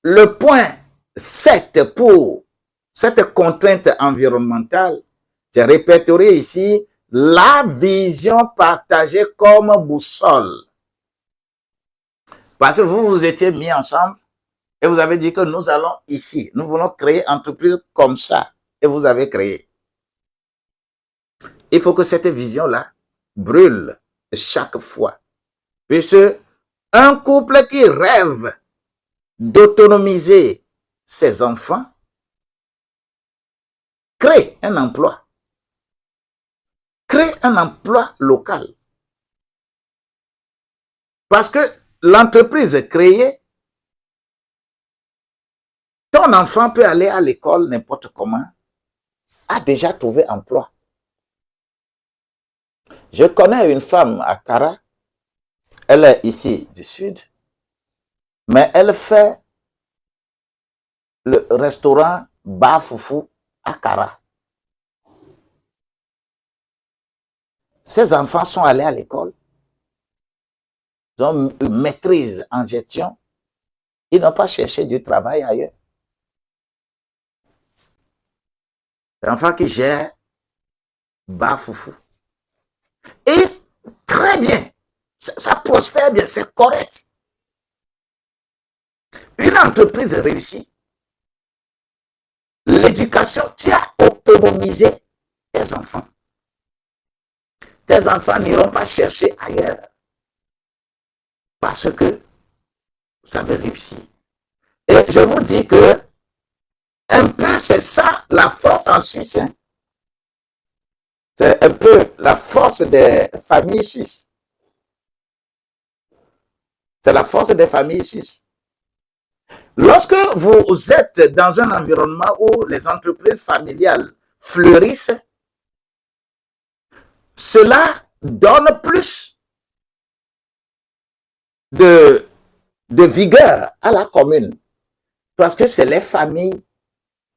Speaker 1: Le point 7 pour cette contrainte environnementale, j'ai répertorié ici la vision partagée comme boussole. Parce que vous vous étiez mis ensemble et vous avez dit que nous allons ici, nous voulons créer entreprise comme ça. Et vous avez créé. Il faut que cette vision-là brûle chaque fois. Puisque un couple qui rêve d'autonomiser ses enfants crée un emploi. Crée un emploi local. Parce que l'entreprise créée, ton enfant peut aller à l'école n'importe comment, a déjà trouvé emploi. Je connais une femme à Kara, elle est ici du sud, mais elle fait le restaurant Bafoufou à Kara. Ses enfants sont allés à l'école, ils ont une maîtrise en gestion, ils n'ont pas cherché du travail ailleurs. C'est l'enfant qui gère Bafoufou. Et très bien, ça prospère bien, c'est correct. Une entreprise réussie. L'éducation, tu as autonomisé tes enfants. Tes enfants n'iront pas chercher ailleurs. Parce que vous avez réussi. Et je vous dis que un peu, c'est ça la force en Suisse. Hein. C'est un peu la force des familles suisses. C'est la force des familles suisses. Lorsque vous êtes dans un environnement où les entreprises familiales fleurissent, cela donne plus de vigueur à la commune. Parce que c'est les familles,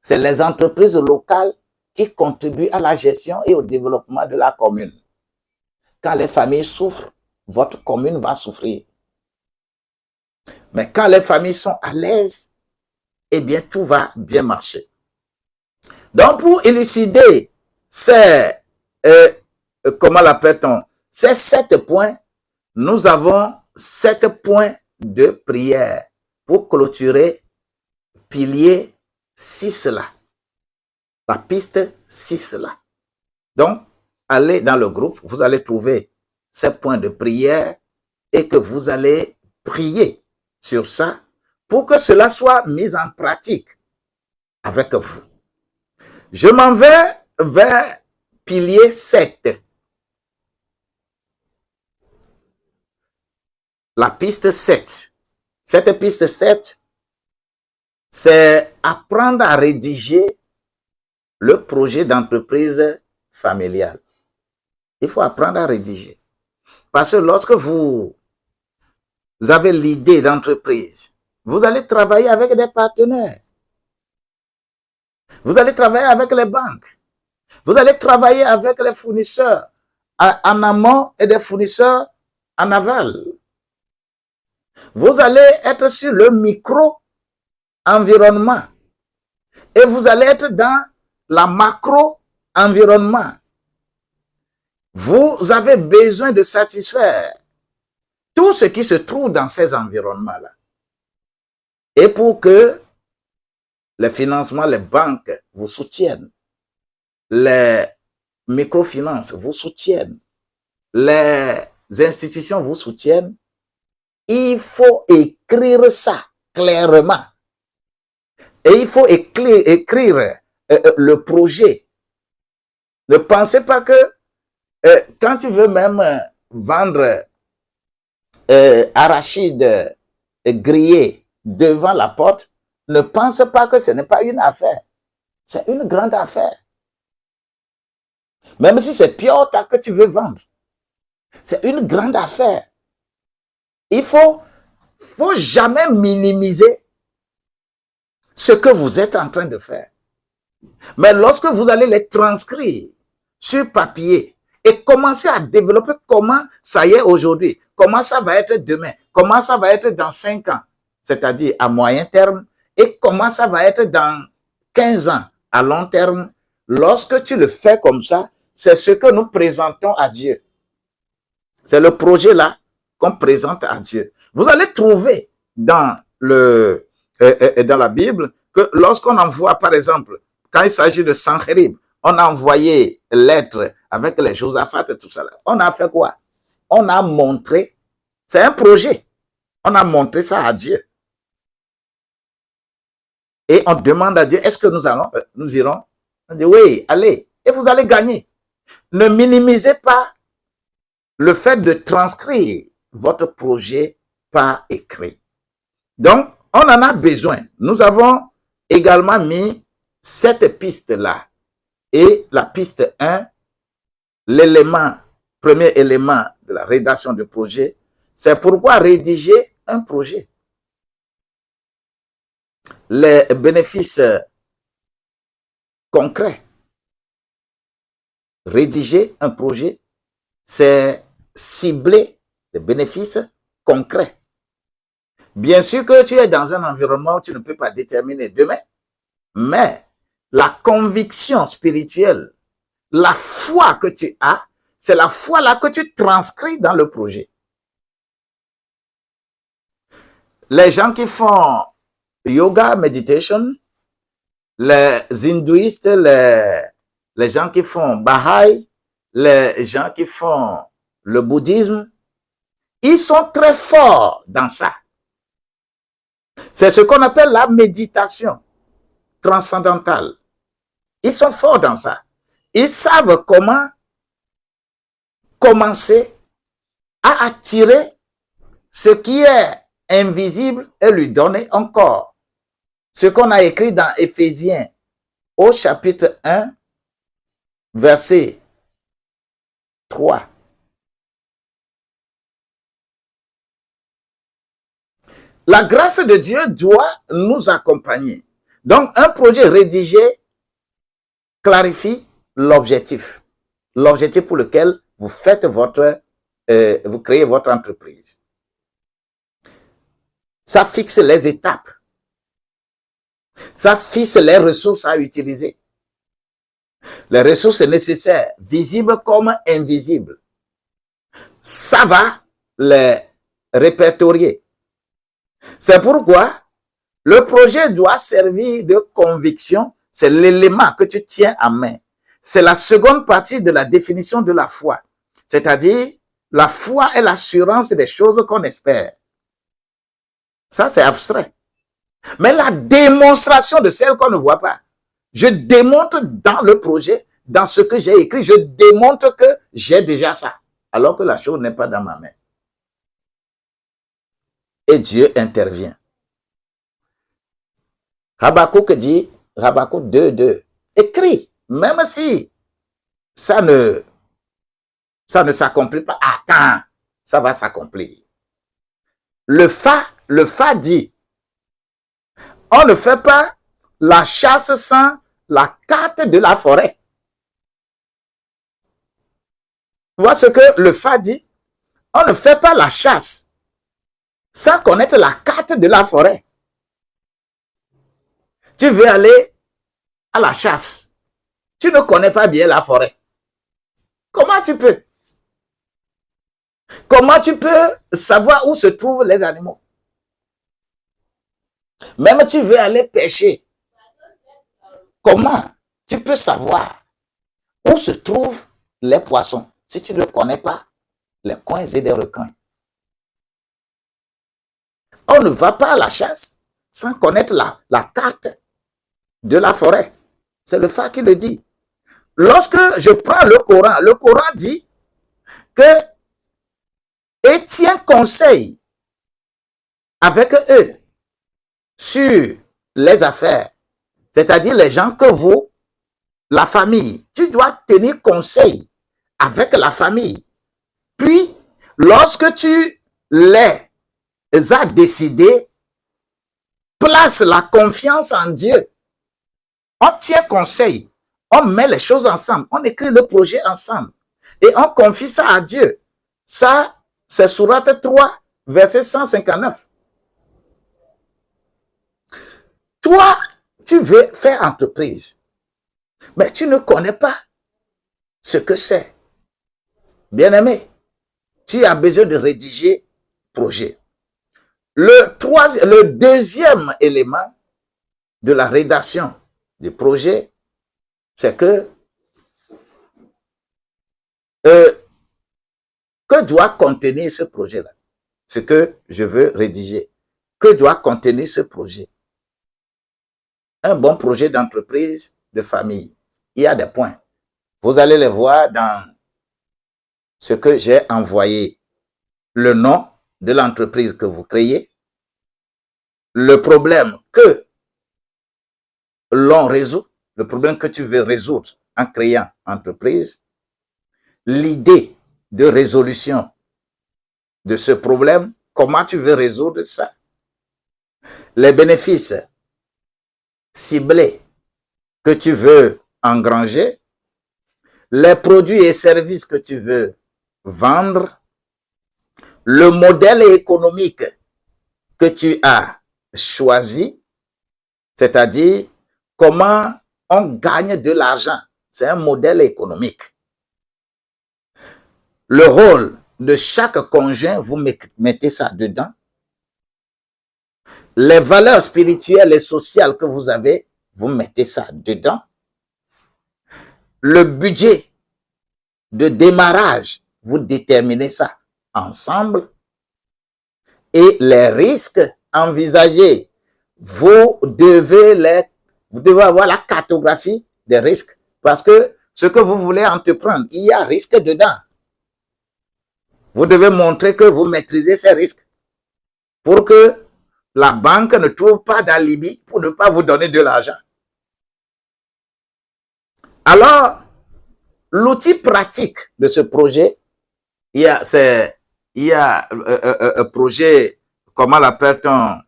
Speaker 1: c'est les entreprises locales qui contribuent à la gestion et au développement de la commune. Quand les familles souffrent, votre commune va souffrir. Mais quand les familles sont à l'aise, eh bien, tout va bien marcher. Donc, pour élucider ces, comment l'appelle-t-on, ces 7 points, nous avons 7 points de prière pour clôturer pilier 6 là. La piste 6 là. Donc, allez dans le groupe, vous allez trouver ces points de prière et que vous allez prier sur ça pour que cela soit mis en pratique avec vous. Je m'en vais vers pilier 7. La piste 7. Cette piste 7, c'est apprendre à rédiger le projet d'entreprise familiale. Il faut apprendre à rédiger. Parce que lorsque vous avez l'idée d'entreprise, vous allez travailler avec des partenaires. Vous allez travailler avec les banques. Vous allez travailler avec les fournisseurs en amont et des fournisseurs en aval. Vous allez être sur le micro-environnement. Et vous allez être dans la macro-environnement. Vous avez besoin de satisfaire tout ce qui se trouve dans ces environnements-là. Et pour que les financements, les banques vous soutiennent, les microfinances vous soutiennent, les institutions vous soutiennent, il faut écrire ça clairement. Et il faut écrire le projet. Ne pensez pas que quand tu veux même vendre arachide grillé devant la porte, ne pense pas que ce n'est pas une affaire. C'est une grande affaire. Même si c'est piota que tu veux vendre, c'est une grande affaire. Il faut jamais minimiser ce que vous êtes en train de faire. Mais lorsque vous allez les transcrire sur papier et commencer à développer comment ça y est aujourd'hui, comment ça va être demain, comment ça va être dans 5 ans, c'est-à-dire à moyen terme, et comment ça va être dans 15 ans à long terme, lorsque tu le fais comme ça, c'est ce que nous présentons à Dieu. C'est le projet là qu'on présente à Dieu. Vous allez trouver dans la Bible que lorsqu'on envoie, par exemple, quand il s'agit de Sanchérib, on a envoyé lettres avec les Josaphat et tout ça. On a fait quoi? On a montré, c'est un projet. On a montré ça à Dieu. Et on demande à Dieu, est-ce que nous irons? On dit oui, allez, et vous allez gagner. Ne minimisez pas le fait de transcrire votre projet par écrit. Donc, on en a besoin. Nous avons également mis cette piste-là. Et la piste 1, premier élément de la rédaction de projet, c'est pourquoi rédiger un projet. Les bénéfices concrets. Rédiger un projet, c'est cibler les bénéfices concrets. Bien sûr que tu es dans un environnement où tu ne peux pas déterminer demain, mais la conviction spirituelle, la foi que tu as, c'est la foi là que tu transcris dans le projet. Les gens qui font yoga, meditation, les hindouistes, les gens qui font Baha'i, les gens qui font le bouddhisme, ils sont très forts dans ça. C'est ce qu'on appelle la méditation transcendantale. Ils sont forts dans ça. Ils savent comment commencer à attirer ce qui est invisible et lui donner encore. Ce qu'on a écrit dans Éphésiens au chapitre 1, verset 3. La grâce de Dieu doit nous accompagner. Donc, un projet rédigé clarifie l'objectif. L'objectif pour lequel vous faites vous créez votre entreprise. Ça fixe les étapes. Ça fixe les ressources à utiliser. Les ressources nécessaires, visibles comme invisibles. Ça va les répertorier. C'est pourquoi le projet doit servir de conviction. C'est l'élément que tu tiens en main. C'est la seconde partie de la définition de la foi. C'est-à-dire, la foi est l'assurance des choses qu'on espère. Ça, c'est abstrait. Mais la démonstration de celles qu'on ne voit pas. Je démontre dans le projet, dans ce que j'ai écrit, je démontre que j'ai déjà ça, alors que la chose n'est pas dans ma main. Et Dieu intervient. Habakkuk dit, Habakkuk 2:2, écrit, même si ça ne s'accomplit pas, attends, ça va s'accomplir. Le fa dit, on ne fait pas la chasse sans la carte de la forêt. Tu vois ce que le fa dit? On ne fait pas la chasse sans connaître la carte de la forêt. Tu veux aller à la chasse, tu ne connais pas bien la forêt. Comment tu peux? Comment tu peux savoir où se trouvent les animaux? Même tu veux aller pêcher. Comment tu peux savoir où se trouvent les poissons si tu ne connais pas les coins et les requins? On ne va pas à la chasse sans connaître la carte de la forêt. C'est le phare qui le dit. Lorsque je prends le Coran dit que et tiens conseil avec eux sur les affaires, c'est-à-dire les gens que vous, la famille, tu dois tenir conseil avec la famille. Puis, lorsque tu les as décidés, place la confiance en Dieu. On tient conseil, on met les choses ensemble, on écrit le projet ensemble et on confie ça à Dieu. Ça, c'est Sourate 3, verset 159. Toi, tu veux faire entreprise, mais tu ne connais pas ce que c'est. Bien-aimé, tu as besoin de rédiger projet. Le deuxième élément de la rédaction du projet, c'est que doit contenir ce projet-là? Ce que je veux rédiger. Que doit contenir ce projet? Un bon projet d'entreprise, de famille. Il y a des points. Vous allez les voir dans ce que j'ai envoyé. Le nom de l'entreprise que vous créez, le problème que l'on résout, le problème que tu veux résoudre en créant entreprise, l'idée de résolution de ce problème, comment tu veux résoudre ça, les bénéfices ciblés que tu veux engranger, les produits et services que tu veux vendre, le modèle économique que tu as choisi, c'est-à-dire comment on gagne de l'argent. C'est un modèle économique. Le rôle de chaque conjoint, vous mettez ça dedans. Les valeurs spirituelles et sociales que vous avez, vous mettez ça dedans. Le budget de démarrage, vous déterminez ça ensemble. Et les risques envisagés, vous devez avoir la cartographie des risques parce que ce que vous voulez entreprendre, il y a risque dedans. Vous devez montrer que vous maîtrisez ces risques pour que la banque ne trouve pas d'alibi pour ne pas vous donner de l'argent. Alors, l'outil pratique de ce projet, il y a un projet, comment l'appelle-t-on,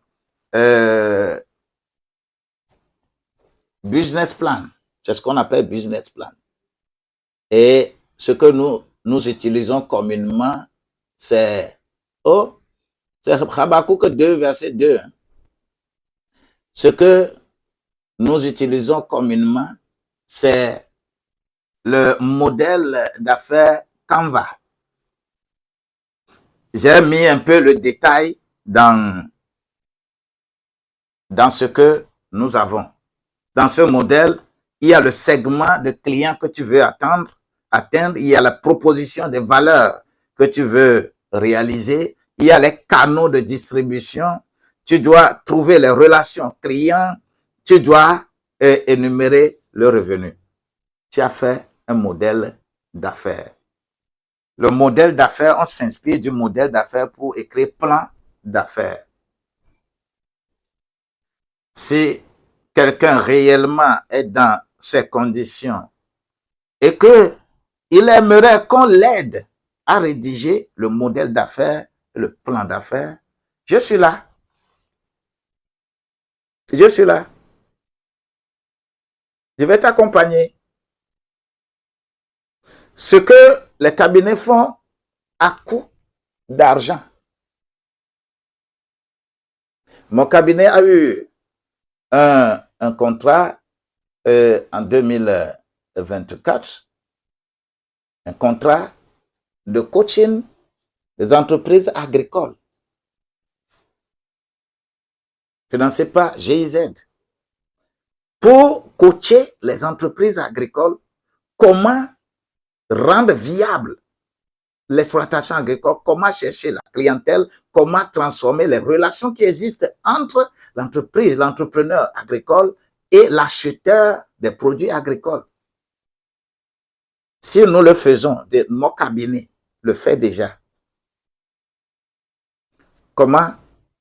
Speaker 1: business plan. C'est ce qu'on appelle business plan. Et ce que nous utilisons communément, c'est Habakkuk 2, verset 2. Ce que nous utilisons communément, c'est le modèle d'affaires Canva. J'ai mis un peu le détail dans ce que nous avons. Dans ce modèle, il y a le segment de clients que tu veux atteindre, il y a la proposition des valeurs que tu veux réaliser, il y a les canaux de distribution, tu dois trouver les relations clients, tu dois énumérer le revenu. Tu as fait un modèle d'affaires. Le modèle d'affaires, on s'inspire du modèle d'affaires pour écrire plan d'affaires. Si quelqu'un réellement est dans ces conditions et qu'il aimerait qu'on l'aide à rédiger le modèle d'affaires, le plan d'affaires, je suis là. Je suis là. Je vais t'accompagner. Ce que les cabinets font à coût d'argent. Mon cabinet a eu un contrat en 2024 un contrat de coaching des entreprises agricoles financé par GIZ pour coacher les entreprises agricoles comment rendre viable l'exploitation agricole, comment chercher la clientèle, comment transformer les relations qui existent entre l'entreprise, l'entrepreneur agricole et l'acheteur des produits agricoles. Si nous le faisons, mon cabinet le fait déjà. Comment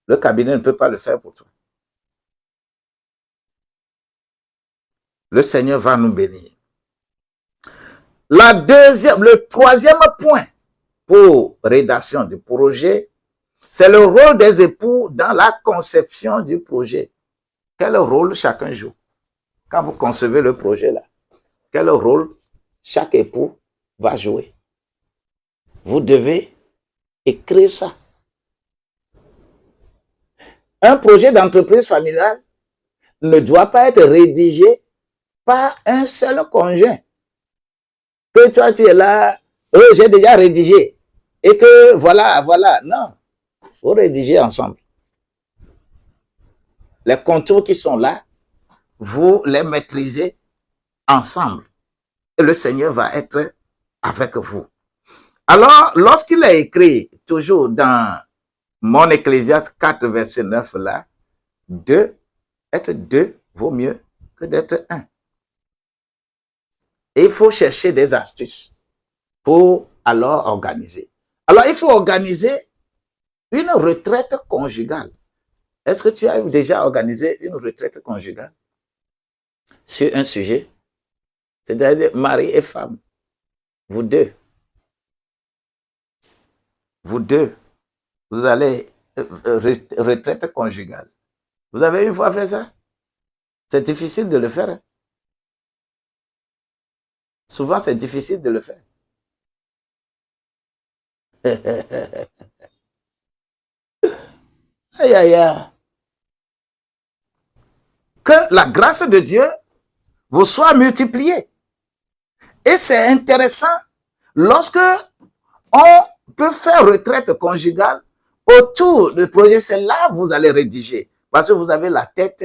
Speaker 1: le cabinet ne peut pas le faire pour toi? Le Seigneur va nous bénir. Le troisième point pour rédaction du projet, c'est le rôle des époux dans la conception du projet. Quel rôle chacun joue? Quand vous concevez le projet là, quel rôle chaque époux va jouer? Vous devez écrire ça. Un projet d'entreprise familiale ne doit pas être rédigé par un seul conjoint. Que toi tu es là, j'ai déjà rédigé. Et que voilà. Non, il faut rédiger ensemble. Les contours qui sont là, vous les maîtrisez ensemble. Et le Seigneur va être avec vous. Alors, lorsqu'il est écrit, toujours dans mon Ecclésiaste 4, verset 9, là, être deux vaut mieux que d'être un. Et il faut chercher des astuces pour alors organiser. Alors, il faut organiser une retraite conjugale. Est-ce que tu as déjà organisé une retraite conjugale sur un sujet? C'est-à-dire mari et femme. Vous deux, vous allez retraite conjugale. Vous avez une fois fait ça? C'est difficile de le faire. Hein? Souvent, c'est difficile de le faire. Aïe, aïe, aïe. Que la grâce de Dieu vous soit multipliée. Et c'est intéressant lorsque on peut faire retraite conjugale autour du projet. C'est là que vous allez rédiger. Parce que vous avez la tête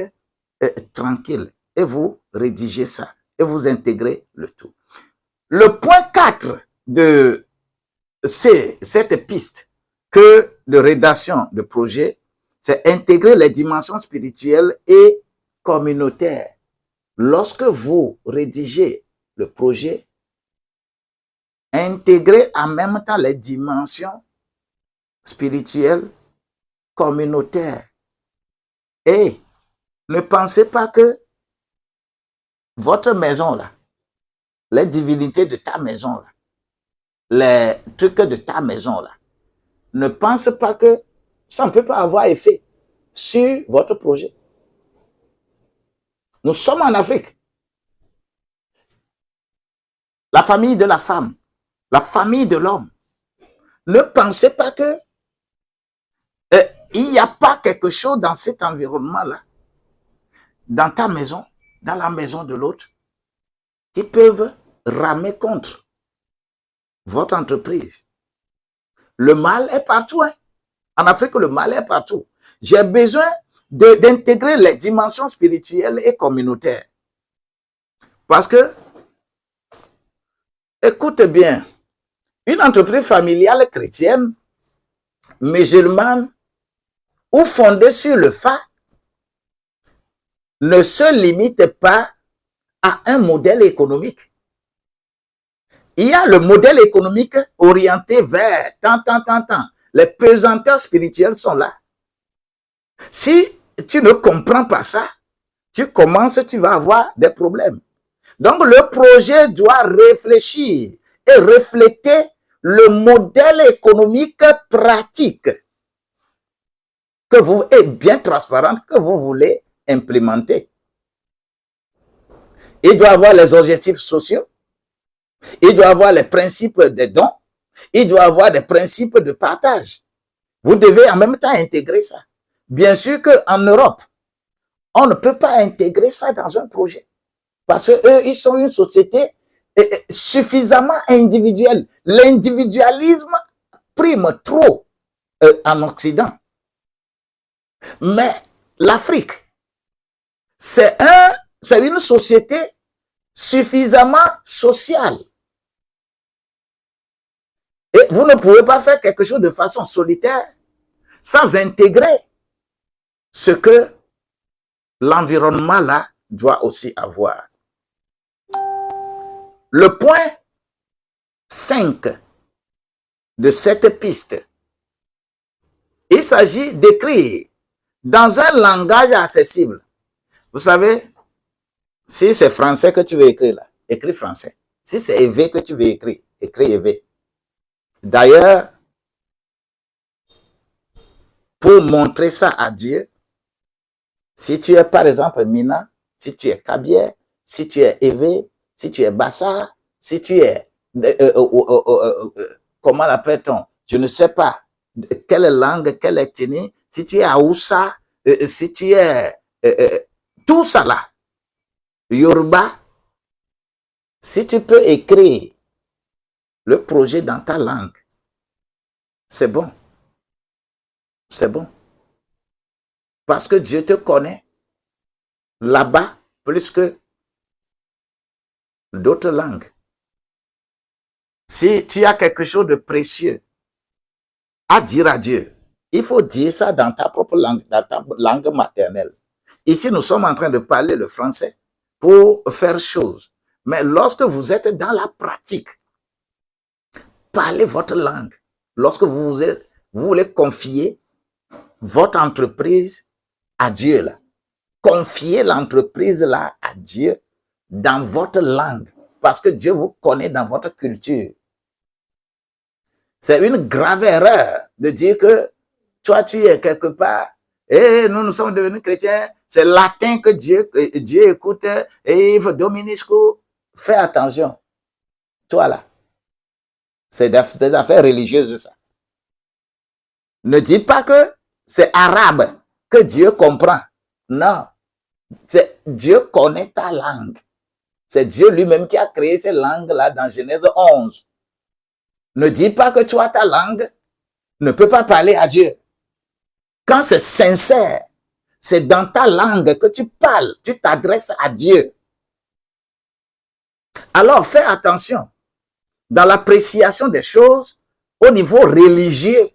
Speaker 1: tranquille. Et vous rédigez ça. Et vous intégrez le tout. Le point 4 de cette piste de rédaction de projet, c'est intégrer les dimensions spirituelles et communautaires. Lorsque vous rédigez le projet, intégrez en même temps les dimensions spirituelles, communautaires. Et ne pensez pas que votre maison là, les divinités de ta maison là, les trucs de ta maison là, ne pense pas que ça ne peut pas avoir effet sur votre projet. Nous sommes en Afrique. La famille de la femme, la famille de l'homme. Ne pensez pas que il n'y a pas quelque chose dans cet environnement-là, dans ta maison, dans la maison de l'autre, qui peuvent ramer contre votre entreprise. Le mal est partout. Hein. En Afrique, le mal est partout. J'ai besoin d'intégrer les dimensions spirituelles et communautaires. Parce que, écoute bien, une entreprise familiale chrétienne, musulmane ou fondée sur le fa ne se limite pas à un modèle économique. Il y a le modèle économique orienté vers tant. Les pesanteurs spirituelles sont là. Si tu ne comprends pas ça, tu vas avoir des problèmes. Donc, le projet doit réfléchir et refléter le modèle économique pratique et bien transparent que vous voulez implémenter. Il doit avoir les objectifs sociaux. Il doit avoir les principes des dons. Il doit avoir des principes de partage. Vous devez en même temps intégrer ça. Bien sûr qu'en Europe, on ne peut pas intégrer ça dans un projet. Parce qu'eux, ils sont une société suffisamment individuelle. L'individualisme prime trop en Occident. Mais l'Afrique, c'est une société suffisamment sociale. Et vous ne pouvez pas faire quelque chose de façon solitaire sans intégrer ce que l'environnement là doit aussi avoir. Le point 5 de cette piste, il s'agit d'écrire dans un langage accessible. Vous savez, si c'est français que tu veux écrire là, écris français. Si c'est EV que tu veux écrire, écris EV. D'ailleurs, pour montrer ça à Dieu, si tu es par exemple Mina, si tu es Kabier, si tu es Evé, si tu es Bassa, si tu es, comment l'appelle-t-on, je ne sais pas, quelle langue, quelle ethnie, si tu es Aoussa, si tu es, tout ça là, Yoruba, si tu peux écrire le projet dans ta langue, c'est bon. C'est bon. Parce que Dieu te connaît là-bas plus que d'autres langues. Si tu as quelque chose de précieux à dire à Dieu, il faut dire ça dans ta propre langue, dans ta langue maternelle. Ici, nous sommes en train de parler le français pour faire chose. Mais lorsque vous êtes dans la pratique, parlez votre langue. Lorsque vous voulez confier votre entreprise à Dieu, là. Confiez l'entreprise là à Dieu dans votre langue, parce que Dieu vous connaît dans votre culture. C'est une grave erreur de dire que toi tu es quelque part et nous sommes devenus chrétiens, c'est latin que Dieu écoute et Yves Dominisco. Fais attention. Toi là, c'est des affaires religieuses ça. Ne dis pas que c'est arabe que Dieu comprend. Non. Dieu connaît ta langue. C'est Dieu lui-même qui a créé ces langues-là dans Genèse 11. Ne dis pas que toi, ta langue ne peut pas parler à Dieu. Quand c'est sincère, c'est dans ta langue que tu parles, tu t'adresses à Dieu. Alors, fais attention dans l'appréciation des choses au niveau religieux.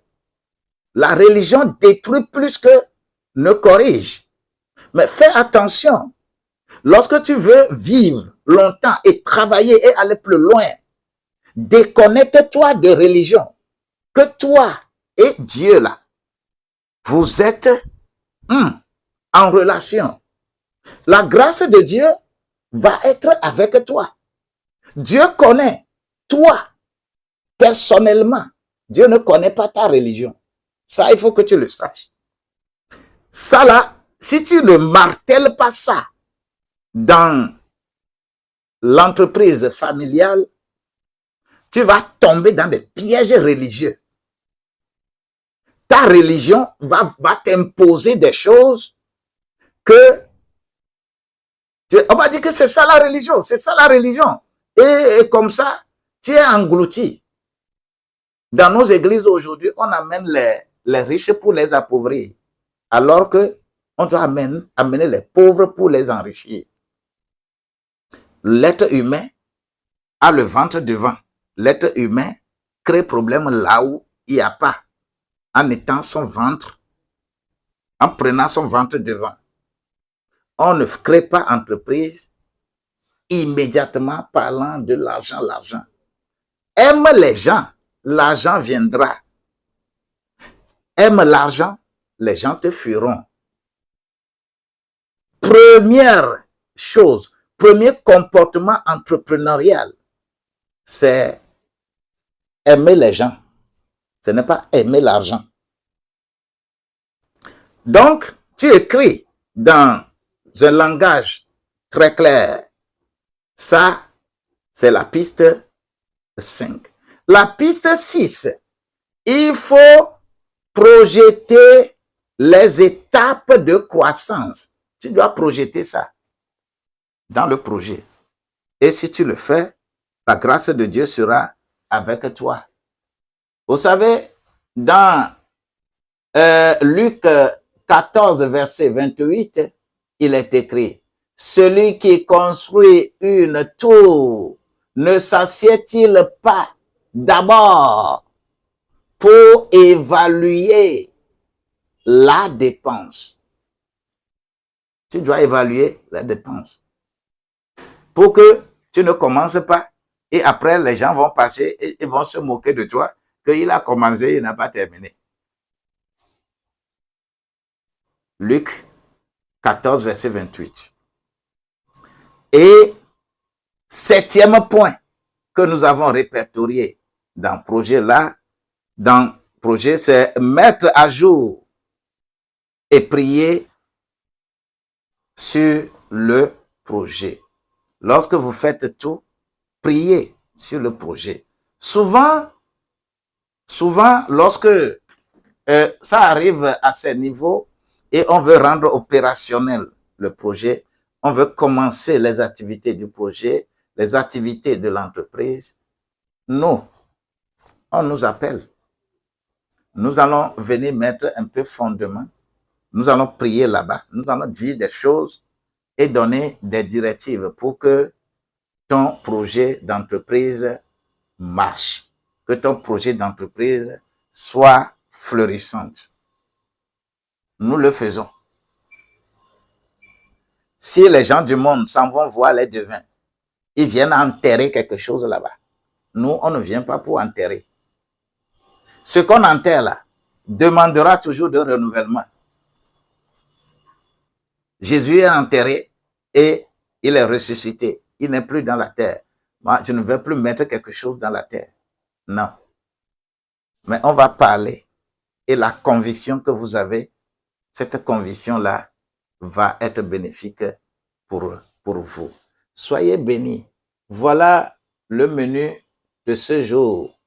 Speaker 1: La religion détruit plus que ne corrige. Mais fais attention. Lorsque tu veux vivre longtemps et travailler et aller plus loin, déconnecte-toi de religion. Que toi et Dieu là, vous êtes en relation. La grâce de Dieu va être avec toi. Dieu connaît toi personnellement. Dieu ne connaît pas ta religion. Ça, il faut que tu le saches. Ça là, si tu ne martèles pas ça dans l'entreprise familiale, tu vas tomber dans des pièges religieux. Ta religion va t'imposer des choses que on va dire que c'est ça la religion, c'est ça la religion. Et comme ça, tu es englouti. Dans nos églises aujourd'hui, on amène les riches pour les appauvrir, alors que on doit amener les pauvres pour les enrichir. L'être humain a le ventre devant. L'être humain crée problème là où il n'y a pas, en étant son ventre, en prenant son ventre devant. On ne crée pas entreprise immédiatement parlant de l'argent, l'argent. Aime les gens, l'argent viendra. Aime l'argent, les gens te fuiront. Première chose, premier comportement entrepreneurial, c'est aimer les gens. Ce n'est pas aimer l'argent. Donc, tu écris dans un langage très clair. Ça, c'est la piste 5. La piste 6, il faut projeter les étapes de croissance. Tu dois projeter ça. dans le projet. Et si tu le fais, la grâce de Dieu sera avec toi. Vous savez, dans Luc 14, verset 28, il est écrit, « Celui qui construit une tour ne s'assied-il pas d'abord pour évaluer la dépense? » Tu dois évaluer la dépense pour que tu ne commences pas et après les gens vont passer et ils vont se moquer de toi qu'il a commencé, il n'a pas terminé. Luc 14, verset 28. Et septième point que nous avons répertorié dans le projet là, dans le projet, c'est mettre à jour et prier sur le projet. Lorsque vous faites tout, priez sur le projet. Souvent, lorsque ça arrive à ce niveau et on veut rendre opérationnel le projet, on veut commencer les activités du projet, les activités de l'entreprise, nous, on nous appelle. Nous allons venir mettre un peu fondement. Nous allons prier là-bas. Nous allons dire des choses et donner des directives pour que ton projet d'entreprise marche, que ton projet d'entreprise soit fleurissant. Nous le faisons. Si les gens du monde s'en vont voir les devins, ils viennent enterrer quelque chose là-bas. Nous, on ne vient pas pour enterrer. Ce qu'on enterre là demandera toujours de renouvellement. Jésus est enterré et il est ressuscité. Il n'est plus dans la terre. Moi, je ne veux plus mettre quelque chose dans la terre. Non. Mais on va parler. Et la conviction que vous avez, cette conviction-là va être bénéfique pour vous. Soyez bénis. Voilà le menu de ce jour.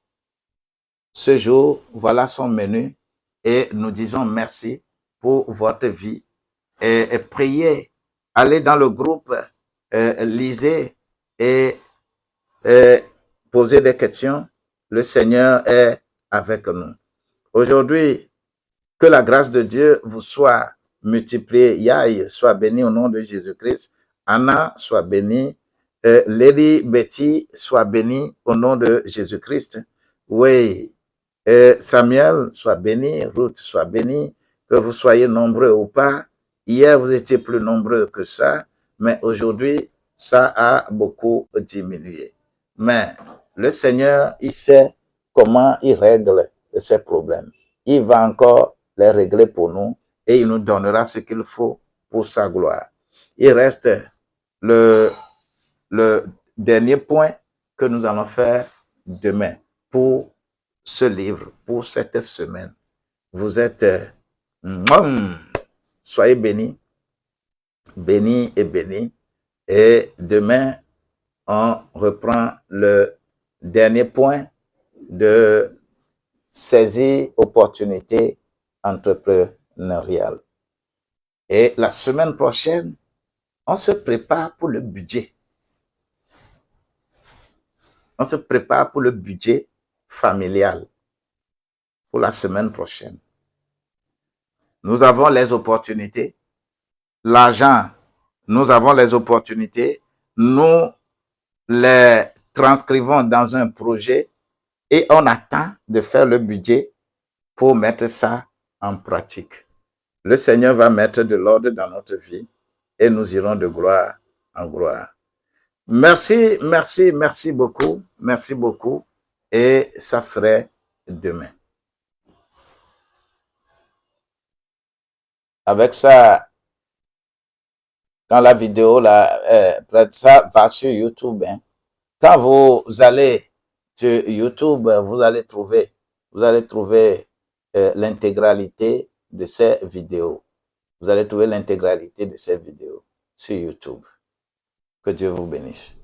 Speaker 1: Ce jour, voilà son menu. Et nous disons merci pour votre vie. Et priez. Allez dans le groupe, lisez et posez des questions. Le Seigneur est avec nous. Aujourd'hui, que la grâce de Dieu vous soit multipliée. Yaï soit béni au nom de Jésus-Christ. Anna soit bénie. Lady Betty soit bénie au nom de Jésus-Christ. Oui. Samuel soit béni. Ruth soit bénie. Que vous soyez nombreux ou pas. Hier, vous étiez plus nombreux que ça. Mais aujourd'hui, ça a beaucoup diminué. Mais le Seigneur, il sait comment il règle ces problèmes. Il va encore les régler pour nous et il nous donnera ce qu'il faut pour sa gloire. Il reste le dernier point que nous allons faire demain pour ce livre, pour cette semaine. Vous êtes, soyez bénis, bénis et bénis. Et demain, on reprend le dernier point de saisir opportunité entrepreneuriale. Et la semaine prochaine, on se prépare pour le budget. On se prépare pour le budget familial pour la semaine prochaine. Nous avons les opportunités. L'argent, nous avons les opportunités. Nous les transcrivons dans un projet et on attend de faire le budget pour mettre ça en pratique. Le Seigneur va mettre de l'ordre dans notre vie et nous irons de gloire en gloire. Merci, merci, merci beaucoup. Merci beaucoup. Et ça ferait demain. Avec ça, quand la vidéo là, ça va sur YouTube. Hein. Quand vous allez sur YouTube, vous allez trouver l'intégralité de ces vidéos. Vous allez trouver l'intégralité de ces vidéos sur YouTube. Que Dieu vous bénisse.